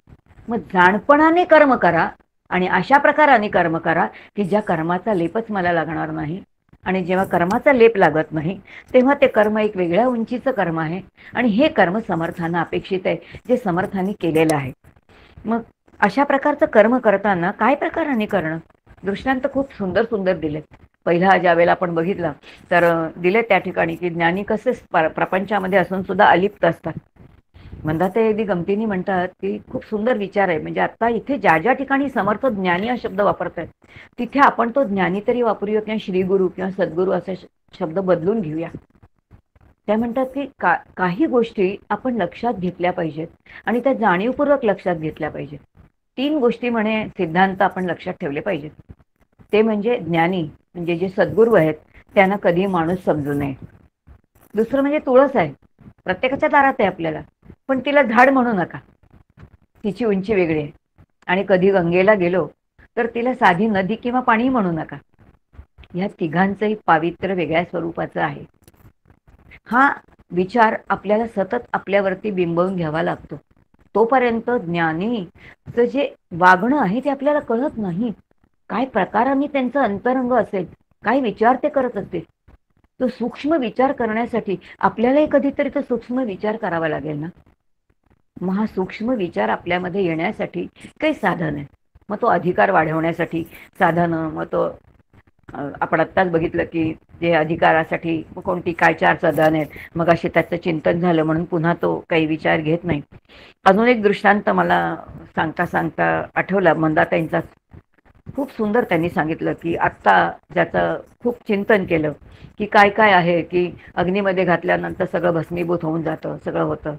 मग जाणपणाने कर्म करा आणि अशा प्रकाराने कर्म करा की ज्या कर्माचा लेपच मला लागणार नाही. आणि जेव्हा कर्माचा लेप लागत नाही तेव्हा ते कर्म एक वेगळ्या उंचीचं कर्म आहे आणि हे कर्म समर्थांना अपेक्षित आहे जे समर्थांनी केलेलं आहे. मग अशा प्रकारचं कर्म करताना काय प्रकाराने करणं दृष्टांत खूप सुंदर सुंदर दिलेत. पहिला ज्या वेळेला आपण बघितलं तर दिले त्या ठिकाणी की ज्ञानी कसे प्रपंचामध्ये असून सुद्धा अलिप्त असतात. म्हणतात ते अगदी गमतीने म्हणतात की खूप सुंदर विचार आहे. म्हणजे आता इथे ज्या ज्या ठिकाणी समर्थ ज्ञानी हा शब्द वापरतात तिथे आपण तो ज्ञानी तरी वापरूया किंवा श्रीगुरु किंवा सद्गुरू असे शब्द बदलून घेऊया. त्या म्हणतात की काही गोष्टी आपण लक्षात घेतल्या पाहिजेत आणि त्या जाणीवपूर्वक लक्षात घेतल्या पाहिजेत. 3 गोष्टी म्हणे सिद्धांत आपण लक्षात ठेवले पाहिजेत. ते म्हणजे ज्ञानी म्हणजे जे सद्गुरू आहेत त्यांना कधी माणूस समजू नये. दुसरं म्हणजे तुळस आहे प्रत्येकाच्या दारात आहे आपल्याला पण तिला झाड म्हणू नका. तिची उंची वेगळी आहे. आणि कधी गंगेला गेलो तर तिला साधी नदी किंवा पाणी म्हणू नका. ह्या तिघांचंही पावित्र्य वेगळ्या स्वरूपाचं आहे. हा विचार आपल्याला सतत आपल्यावरती बिंबवून घ्यावा लागतो. तोपर्यंत ज्ञानीचं जे वागणं आहे ते आपल्याला कळत नाही. काय प्रकाराने त्यांचं अंतरंग असेल, काय विचार ते करत असतील. तो सूक्ष्म विचार करण्यासाठी आपल्यालाही कधीतरी तो सूक्ष्म विचार करावा लागेल ना. मग हा सूक्ष्म विचार आपल्यामध्ये येण्यासाठी काही साधन आहे. मग तो अधिकार वाढवण्यासाठी साधनं, मग तो आपण आत्ताच बघितलं की जे अधिकारासाठी कोणती काय 4 साधन आहेत. मग असे त्याचं चिंतन झालं म्हणून पुन्हा तो काही विचार घेत नाही. अजून एक दृष्टांत मला सांगता सांगता आठवला मंदाताईंचा. खूप सुंदर त्यांनी सांगितलं की आत्ता ज्याचं खूप चिंतन केलं की काय काय आहे की अग्नीमध्ये घातल्यानंतर सगळं भस्मीभूत होऊन जातं, सगळं होतं.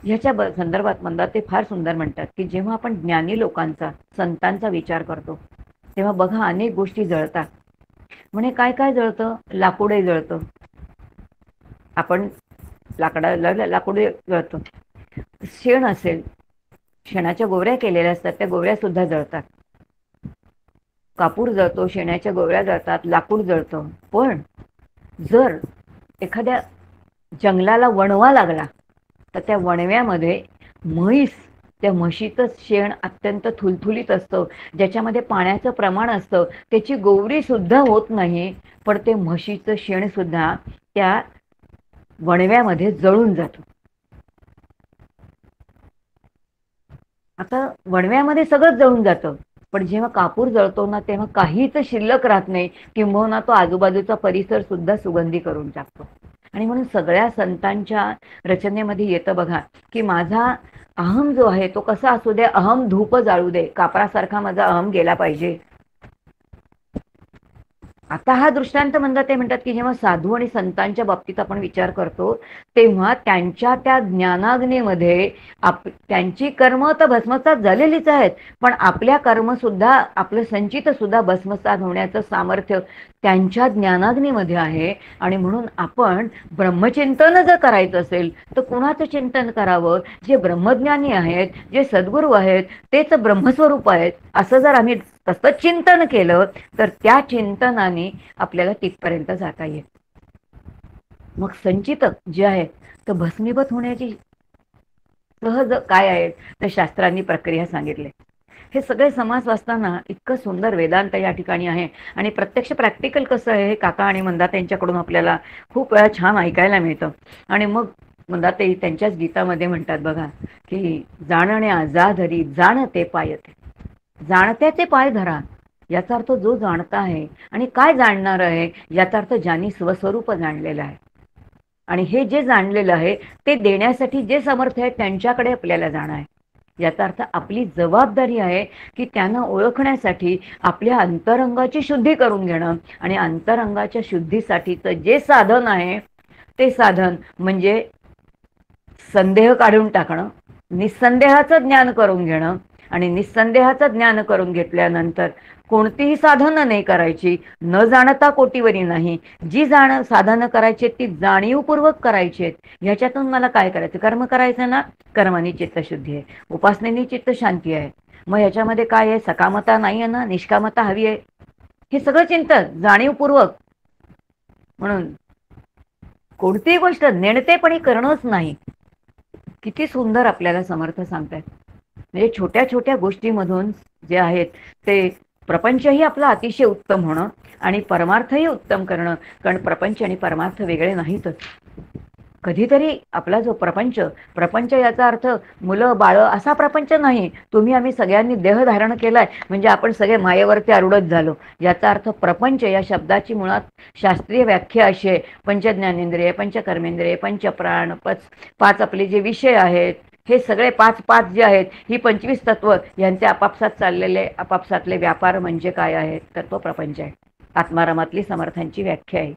ह्याच्या संदर्भात मंदाते फार सुंदर म्हणतात की जेव्हा आपण ज्ञानी लोकांचा, संतांचा विचार करतो तेव्हा बघा अनेक गोष्टी जळतात. म्हणे काय काय जळतं? लाकूडही जळतं. आपण लाकूडही जळतं. शेण असेल, शेणाच्या गोवऱ्या केलेल्या असतात, त्या गोवऱ्या सुद्धा जळतात. कापूर जळतो, शेणाच्या गोवऱ्या जळतात, लाकूड जळतं. पण जर एखाद्या जंगलाला वणवा लागला तर त्या वणव्यामध्ये म्हैस, त्या म्हशीचं शेण अत्यंत थुलथुलीत असतं, ज्याच्यामध्ये पाण्याचं प्रमाण असतं. त्याची गोवरी सुद्धा होत नाही, पण ते म्हशीचं शेण सुद्धा त्या वणव्यामध्ये जळून जातं. आता वणव्यामध्ये सगळंच जळून जातं, पण जेव्हा कापूर जळतो ना तेव्हा काहीच शिल्लक राहत नाही, किंबहुना तो आजूबाजूचा परिसर सुद्धा सुगंधी करून टाकतो. आणि म्हणून सगळ्या संतांच्या रचनेमध्ये येतं बघा की माझा अहम जो आहे तो कसा असू दे, अहम धूप जाळू दे, कापरासारखा माझा अहम गेला पाहिजे. आता हा दृष्टांत ते म्हणतात की जेव्हा साधू आणि संतांच्या बाबतीत आपण विचार करतो तेव्हा त्यांच्या त्या ज्ञानाग्नीमध्ये त्यांची कर्म तर भस्मसात झालेलीच आहेत, पण आपल्या कर्म सुद्धा, आपलं संचित सुद्धा भस्मसात होण्याचं सामर्थ्य त्यांच्या ज्ञानाग्नीमध्ये आहे. आणि म्हणून आपण ब्रह्मचिंतन जर करायचं असेल तर कुणाचं चिंतन करावं? जे ब्रह्मज्ञानी आहेत, जे सद्गुरू आहेत, तेच ब्रह्मस्वरूप आहेत. असं जर आम्ही तसं चिंतन केलं तर त्या चिंतनाने आपल्याला तिथपर्यंत जाता येईल. मग संचित जे आहे तर भस्मीभूत होण्याची सहज काय आहे तर शास्त्रांनी प्रक्रिया सांगितली. हे सगळे समास वाचताना इतकं सुंदर वेदांत या ठिकाणी आहे. आणि प्रत्यक्ष प्रॅक्टिकल कसं आहे हे काका आणि मंदाते यांच्याकडून आपल्याला खूप वेळा छान ऐकायला मिळतं. आणि मग मंदाते त्यांच्याच गीतामध्ये म्हणतात बघा की जाणण्या जा धरी जाणते पायते, जाणत्याचे पाय धरा. याचा अर्थ जो जाणता आहे आणि काय जाणणार आहे याचा अर्थ ज्यांनी स्वस्वरूप जाणलेलं आहे. आणि हे जे जाणलेलं आहे ते देण्यासाठी जे समर्थ आहे त्यांच्याकडे आपल्याला जाणं आहे. याचा अर्थ आपली जबाबदारी आहे की त्यांना ओळखण्यासाठी आपल्या अंतरंगाची शुद्धी करून घेणं. आणि अंतरंगाच्या शुद्धीसाठीचं जे साधन आहे ते साधन म्हणजे संदेह काढून टाकणं, निसंदेहाचं ज्ञान करून घेणं. आणि निसंदेहाचं ज्ञान करून घेतल्यानंतर कोणतीही साधनं नाही करायची, न जाणता कोटीवरी नाही. जी साधनं करायची ती जाणीवपूर्वक करायची आहेत. ह्याच्यातून मला काय करायचं? कर्म करायचं ना, कर्मानी चित्तशुद्धी आहे, उपासनेनी चित्तशांती आहे. मग ह्याच्यामध्ये काय आहे? सकामता नाही आहे ना, निष्कामता हवी आहे. हे सगळं चिंतन जाणीवपूर्वक. म्हणून कोणतीही गोष्ट नेणतेपणी करणंच नाही. किती सुंदर आपल्याला समर्थ सांगतात. म्हणजे छोट्या छोट्या गोष्टीमधून जे आहेत ते प्रपंचही आपला अतिशय उत्तम होणं आणि परमार्थही उत्तम करणं. कारण प्रपंच आणि परमार्थ वेगळे नाहीतच. कधीतरी आपला जो प्रपंच याचा अर्थ मुलं बाळं असा प्रपंच नाही. तुम्ही आम्ही सगळ्यांनी देह धारण केलाय म्हणजे आपण सगळे मायेवरती आरूढच झालो. याचा अर्थ प्रपंच या शब्दाची मुळात शास्त्रीय व्याख्या अशी आहे, पंचज्ञानेंद्रिय, पंचकर्मेंद्रिय, पंचप्राण, 5 आपले जे विषय आहेत हे सगळे 5 जे आहेत, ही 25 तत्व यांचे आपापसात चाललेले आपापसातले व्यापार म्हणजे काय आहे? तर तो प्रपंच आहे. आत्मारामातली समर्थांची व्याख्या आहे.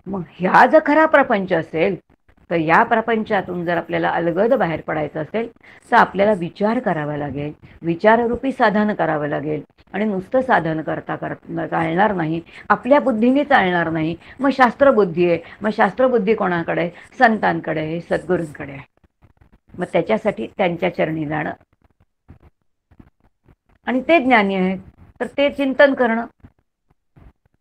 मग ह्या जर खरा प्रपंच असेल तर या प्रपंचातून जर आपल्याला अलगद बाहेर पडायचं असेल तर आपल्याला विचार करावा लागेल, विचाररूपी साधन करावं लागेल. आणि नुसतं साधन करता चालणार नाही, आपल्या बुद्धीने चालणार नाही. मग शास्त्रबुद्धी आहे. मग शास्त्रबुद्धी कोणाकडे आहे? संतांकडे आहे, सद्गुरूंकडे आहे. मग त्याच्यासाठी त्यांच्या चरणी जाणं आणि ते ज्ञानी आहेत तर ते चिंतन करणं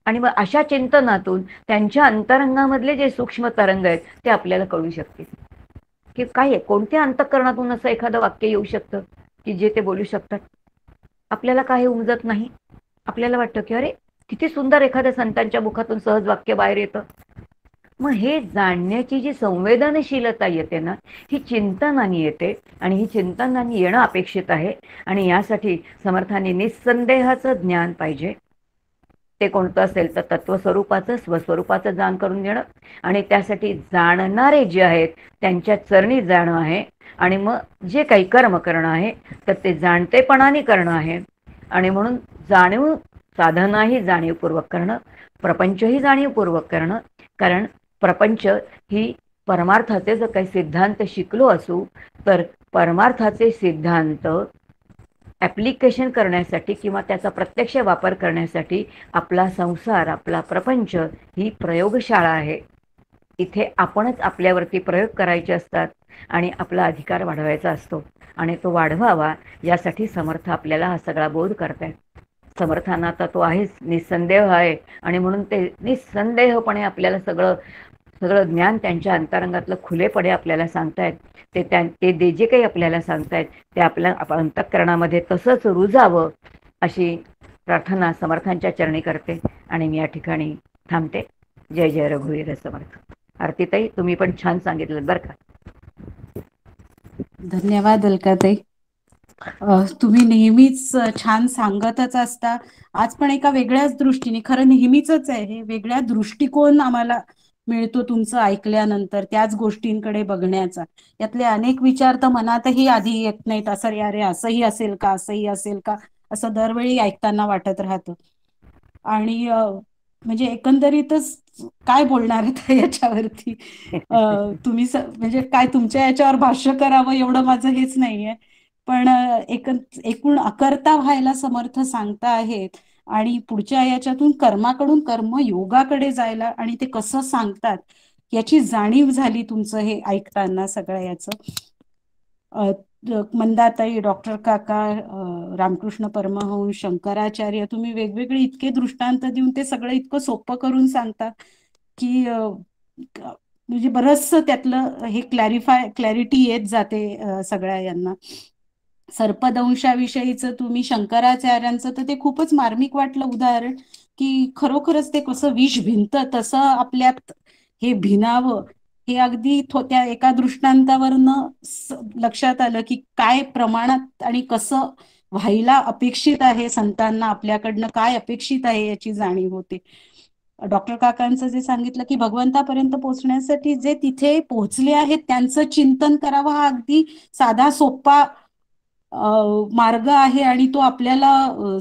आणि मग अशा चिंतनातून त्यांच्या अंतरंगामधले जे सूक्ष्म तरंग आहेत ते आपल्याला कळू शकतील की काय आहे, कोणत्या अंतःकरणातून असं एखादं वाक्य येऊ शकतं की जे ते बोलू शकतात. आपल्याला काही उमजत नाही. आपल्याला वाटतं की अरे किती सुंदर एखाद्या संतांच्या मुखातून सहज वाक्य बाहेर येतं. मग हे जाणण्याची जी संवेदनशीलता येते ना, ही चिंतनाने येते आणि ही चिंतनाने येणं अपेक्षित आहे. आणि यासाठी समर्थांनी निस्संदेहाचं ज्ञान पाहिजे. ते कोणतं असेल तर तत्वस्वरूपाचं स्वस्वरूपाचं जाण करून घेणं आणि त्यासाठी जाणणारे जे आहेत त्यांच्या चरणी जाणं आहे. आणि मग जे काही कर्म करणं आहे तर ते जाणतेपणाने करणं आहे. आणि म्हणून जाणीव साधनाही जाणीवपूर्वक करणं, प्रपंचही जाणीवपूर्वक करणं. कारण प्रपंच ही परमार्थाचे जर काही सिद्धांत शिकलो असू तर परमार्थाचे सिद्धांत ॲप्लिकेशन करण्यासाठी किंवा त्याचा प्रत्यक्ष वापर करण्यासाठी आपला संसार, आपला प्रपंच ही प्रयोगशाळा आहे. इथे आपणच आपल्यावरती प्रयोग करायचे असतात आणि आपला अधिकार वाढवायचा असतो आणि तो वाढवावा यासाठी समर्थ आपल्याला हा सगळा बोध करतायत. समर्थांना आता तो आहेच, निस्संदेह आहे आणि म्हणून ते निस्संदेहपणे आपल्याला सगळं ज्ञान त्यांच्या अंतरंगातलं खुलेपणे आपल्याला सांगतायत. ते जे काही आपल्याला सांगतायत ते आपल्या अंतःकरणामध्ये तसंच रुजावं अशी प्रार्थना समर्थांच्या चरणी करते आणि मी या ठिकाणी थांबते. जय जय रघुवीर समर्थ. आरतीताई, तुम्ही पण छान सांगितलं बरं का. धन्यवाद अलकाताई. तुम्ही नेहमीच छान सांगतच असता. आज पण एका वेगळ्याच दृष्टीने, खरं नेहमीच आहे हे, वेगळ्या दृष्टिकोन आम्हाला मिळतो तुमचं ऐकल्यानंतर त्याच गोष्टींकडे बघण्याचा. यातले अनेक विचार तर मनातही आधी येत नाहीत. असं अरे असंही असेल का, असंही असेल का, असं दरवेळी ऐकताना वाटत राहतं. आणि म्हणजे एकंदरीतच काय बोलणार आहे याच्यावरती. तुम्ही म्हणजे काय तुमच्या याच्यावर भाष्य करावं एवढं माझं हेच नाहीये. पण एकूण अकर्ता व्हायला समर्थ सांगता आहेत आणि पुढच्या याच्यातून कर्माकडून कर्मयोगाकडे जायला आणि ते कसं सांगतात याची जाणीव झाली तुमचं हे ऐकताना सगळं याचं. मंदाताई, डॉक्टर काका, रामकृष्ण परमहंस, शंकराचार्य, तुम्ही वेगवेगळे इतके दृष्टांत देऊन ते सगळं इतकं सोपं करून सांगता की म्हणजे बरंचसं त्यातलं हे क्लॅरिटी येत जाते सगळ्या यांना. सर्पदंशाविषयीचं तुम्ही शंकराचार्यांचं तर ते खूपच मार्मिक वाटलं उदाहरण, की खरोखरच ते कसं विष भिनतं तसं आपल्यात हे भिनावं हे अगदी त्या एका दृष्टांतावरनं लक्षात आलं की काय प्रमाणात आणि कसं व्हायला अपेक्षित आहे, संतांना आपल्याकडनं काय अपेक्षित आहे याची जाणीव होते. डॉक्टर काकांचं जे सांगितलं की भगवंतापर्यंत पोहोचण्यासाठी जे तिथे पोहोचले आहेत त्यांचं चिंतन करावं हा अगदी साधा सोपा मार्ग आहे आणि तो आपल्याला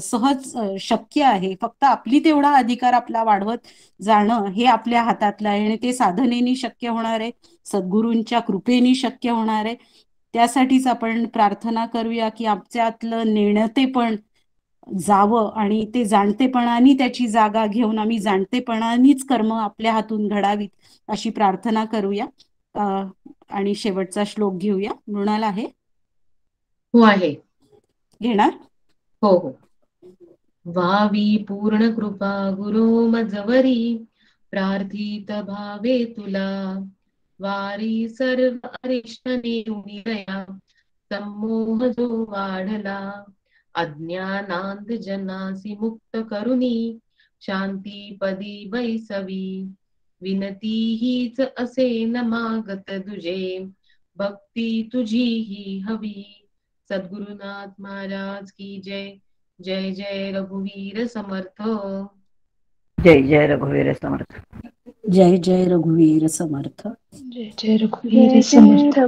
सहज शक्य आहे. फक्त आपली तेवढा अधिकार आपला वाढवत जाणं हे आपल्या हातातलं आहे आणि ते साधनेनी शक्य होणार आहे, सद्गुरूंच्या कृपेनी शक्य होणार आहे. त्यासाठीच आपण प्रार्थना करूया की आमच्यातलं नेणतेपण जावं आणि ते जाणतेपणाने त्याची जागा घेऊन आम्ही जाणतेपणानेच कर्म आपल्या हातून घडावीत अशी प्रार्थना करूया. आणि शेवटचा श्लोक घेऊया. मृणाल आहे? हो आहे. घेणार? हो हो. व्हावी पूर्ण कृपा गुरु मजवरी, प्रार्थित भावे तुला, वारी सर्व अरिष्ट नेऊनी दया, संमोह जो वाढला, अज्ञानांध जनासी मुक्त करुनी, शांती पदी बैसवी, विनती हीच असे न मागत तुझे, भक्ती तुझी ही हवी. सद्गुरुनाथ महाराज की जय. जय जय रघुवीर समर्थ. जय जय रघुवीर समर्थ. जय जय रघुवीर समर्थ. जय जय रघुवीर समर्थ.